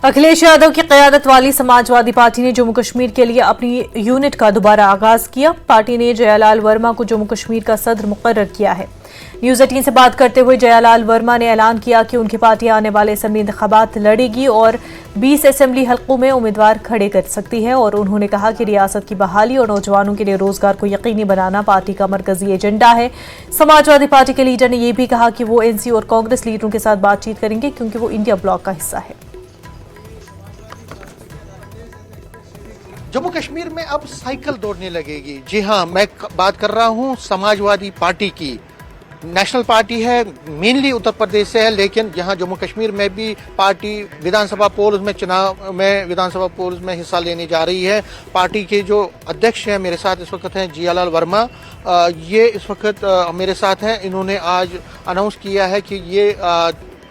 अखिलेश यादव की क़यादत वाली समाजवादी पार्टी ने जम्मू कश्मीर के लिए अपनी यूनिट का दोबारा आगाज किया। पार्टी ने जयालाल वर्मा को जम्मू कश्मीर का सदर मुकर्रर किया है। न्यूज़ 18 से बात करते हुए जयालाल वर्मा ने ऐलान किया कि उनकी पार्टी आने वाले असेंबली इंतखाबात लड़ेगी और 20 असेंबली हल्कों में उम्मीदवार खड़े कर सकती है। और उन्होंने कहा कि रियासत की बहाली और नौजवानों के लिए रोजगार को यकीनी बनाना पार्टी का मरकजी एजेंडा है। समाजवादी पार्टी के लीडर ने यह भी कहा कि वो एनसी और कांग्रेस लीडरों के साथ बातचीत करेंगे क्योंकि वो इंडिया ब्लॉक का हिस्सा है। जम्मू कश्मीर में अब साइकिल दौड़ने लगेगी। जी हाँ, मैं बात कर रहा हूँ समाजवादी पार्टी की। नेशनल पार्टी है, मेनली उत्तर प्रदेश से है, लेकिन यहाँ जम्मू कश्मीर में भी पार्टी विधानसभा पोल्स में, चुनाव में विधानसभा पोल्स में हिस्सा लेने जा रही है। पार्टी के जो अध्यक्ष हैं मेरे साथ इस वक्त हैं जयालाल वर्मा, ये इस वक्त मेरे साथ हैं। इन्होंने आज अनाउंस किया है कि ये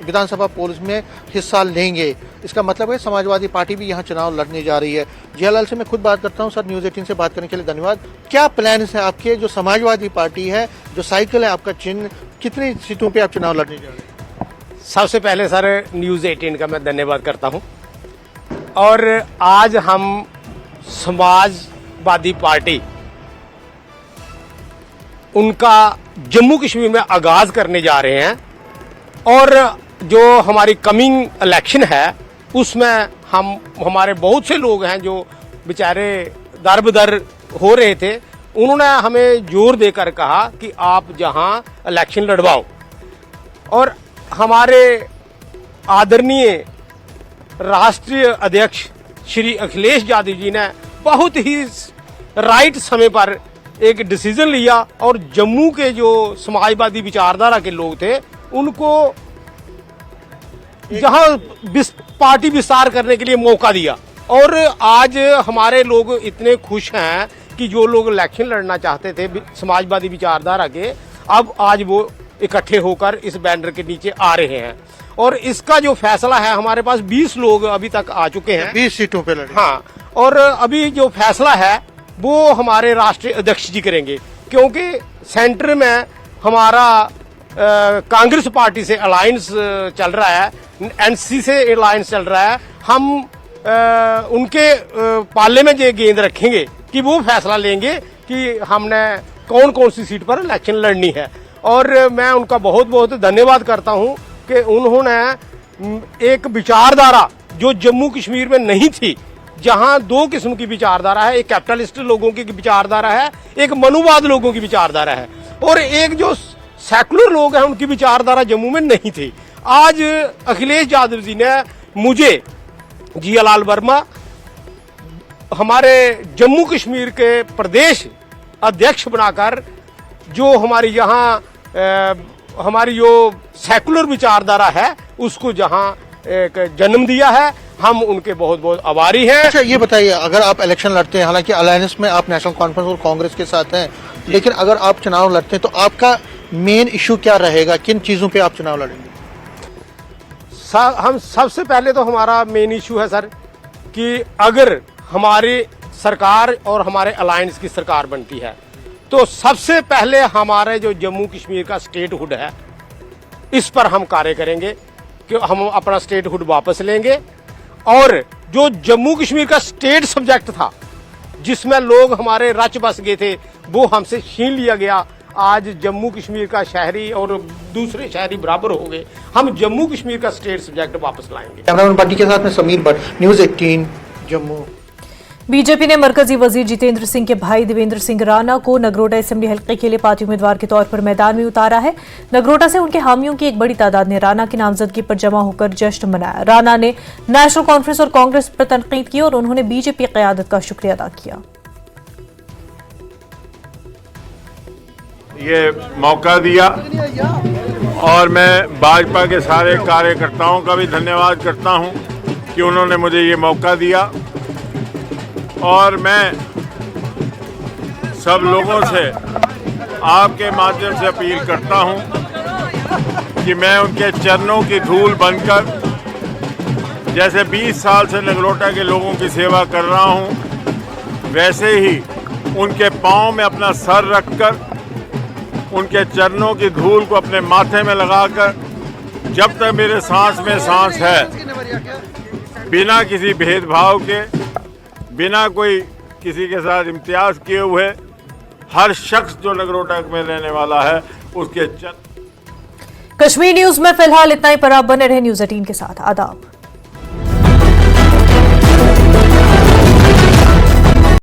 विधानसभा पोल्स में हिस्सा लेंगे। इसका मतलब है समाजवादी पार्टी भी यहाँ चुनाव लड़ने जा रही है। जयालाल से मैं खुद बात करता हूँ। सर, न्यूज़ 18 से बात करने के लिए धन्यवाद। क्या प्लान है आपके, जो समाजवादी पार्टी है, जो साइकिल है आपका चिन्ह, कितनी सीटों पे आप चुनाव लड़ने जा रहे हैं? सबसे पहले सर न्यूज़ 18 का मैं धन्यवाद करता हूँ। और आज हम समाजवादी पार्टी उनका जम्मू कश्मीर में आगाज करने जा रहे हैं और जो हमारी कमिंग इलेक्शन है उसमें हमारे बहुत से लोग हैं जो बेचारे दर बदर हो रहे थे, उन्होंने हमें जोर देकर कहा कि आप जहां इलेक्शन लड़वाओ। और हमारे आदरणीय राष्ट्रीय अध्यक्ष श्री अखिलेश यादव जी ने बहुत ही राइट समय पर एक डिसीजन लिया और जम्मू के जो समाजवादी विचारधारा के लोग थे उनको जहां पार्टी विस्तार करने के लिए मौका दिया। और आज हमारे लोग इतने खुश हैं कि जो लोग इलेक्शन लड़ना चाहते थे समाजवादी विचारधारा के, अब आज वो इकट्ठे होकर इस बैनर के नीचे आ रहे हैं। और इसका जो फैसला है, हमारे पास 20 लोग अभी तक आ चुके हैं, 20 सीटों पे लड़े। हाँ, और अभी जो फैसला है वो हमारे राष्ट्रीय अध्यक्ष जी करेंगे, क्योंकि सेंटर में हमारा कांग्रेस पार्टी से अलायंस चल रहा है, एनसी से अलायंस चल रहा है। हम उनके पाले में ये गेंद रखेंगे कि वो फैसला लेंगे कि हमने कौन कौन सी सीट पर इलेक्शन लड़नी है। और मैं उनका बहुत बहुत धन्यवाद करता हूं कि उन्होंने एक विचारधारा जो जम्मू कश्मीर में नहीं थी, जहां दो किस्म की विचारधारा है, एक कैपिटलिस्ट लोगों की विचारधारा है, एक मनुवाद लोगों की विचारधारा है, और एक जो सेकुलर लोग हैं उनकी विचारधारा जम्मू में नहीं थी। आज अखिलेश यादव जी ने मुझे जियालाल वर्मा हमारे जम्मू कश्मीर के प्रदेश अध्यक्ष बनाकर जो हमारी यहाँ हमारी जो सेकुलर विचारधारा है उसको जहाँ एक जन्म दिया है, हम उनके बहुत बहुत आभारी हैं। अच्छा ये बताइए, अगर आप इलेक्शन लड़ते हैं, हालांकि अलायंस में आप नेशनल कॉन्फ्रेंस और कांग्रेस के साथ हैं, लेकिन अगर आप चुनाव लड़ते हैं तो आपका मेन इशू क्या रहेगा, किन चीज़ों पे आप चुनाव लड़ेंगे? हम सबसे पहले तो हमारा मेन इशू है सर कि अगर हमारी सरकार और हमारे अलायंस की सरकार बनती है तो सबसे पहले हमारे जो जम्मू कश्मीर का स्टेटहुड है इस पर हम कार्य करेंगे कि हम अपना स्टेटहुड वापस लेंगे। और जो जम्मू कश्मीर का स्टेट सब्जेक्ट था जिसमें लोग हमारे रच बस गए थे वो हमसे छीन लिया गया। आज जम्मू कश्मीर का शहरी और दूसरे शहरी बराबर हो गए। हम जम्मू कश्मीर का स्टेट सब्जेक्ट वापस लाएंगे। कैमरामैन पार्टी के साथ में समीर भट्ट, न्यूज़ 18 जम्मू। बीजेपी ने मरकजी वजीर जितेंद्र सिंह के भाई देवेंद्र सिंह राणा को नगरोटा असेंबली हल्के के लिए पार्टी उम्मीदवार के तौर पर मैदान में उतारा है। नगरोटा से उनके हामियों की एक बड़ी तादाद ने राणा की नामजदगी पर जमा होकर जश्न मनाया। राणा ने नेशनल कॉन्फ्रेंस और कांग्रेस पर तनकीद की और उन्होंने बीजेपी क़यादत का शुक्रिया अदा किया। ये मौका दिया और मैं भाजपा के सारे कार्यकर्ताओं का भी धन्यवाद करता हूं कि उन्होंने मुझे ये मौका दिया। और मैं सब लोगों से आपके माध्यम से अपील करता हूं कि मैं उनके चरणों की धूल बनकर जैसे 20 साल से नगरोटा के लोगों की सेवा कर रहा हूं वैसे ही उनके पांव में अपना सर रखकर उनके चरणों की धूल को अपने माथे में लगाकर जब तक मेरे सांस में सांस है बिना किसी भेदभाव के, बिना कोई किसी के साथ इम्तियाज किए हुए हर शख्स जो नगरोटा में रहने वाला है उसके कश्मीर न्यूज में फिलहाल इतना ही, पर आप बने रहे न्यूज़ 18 के साथ। आदाब।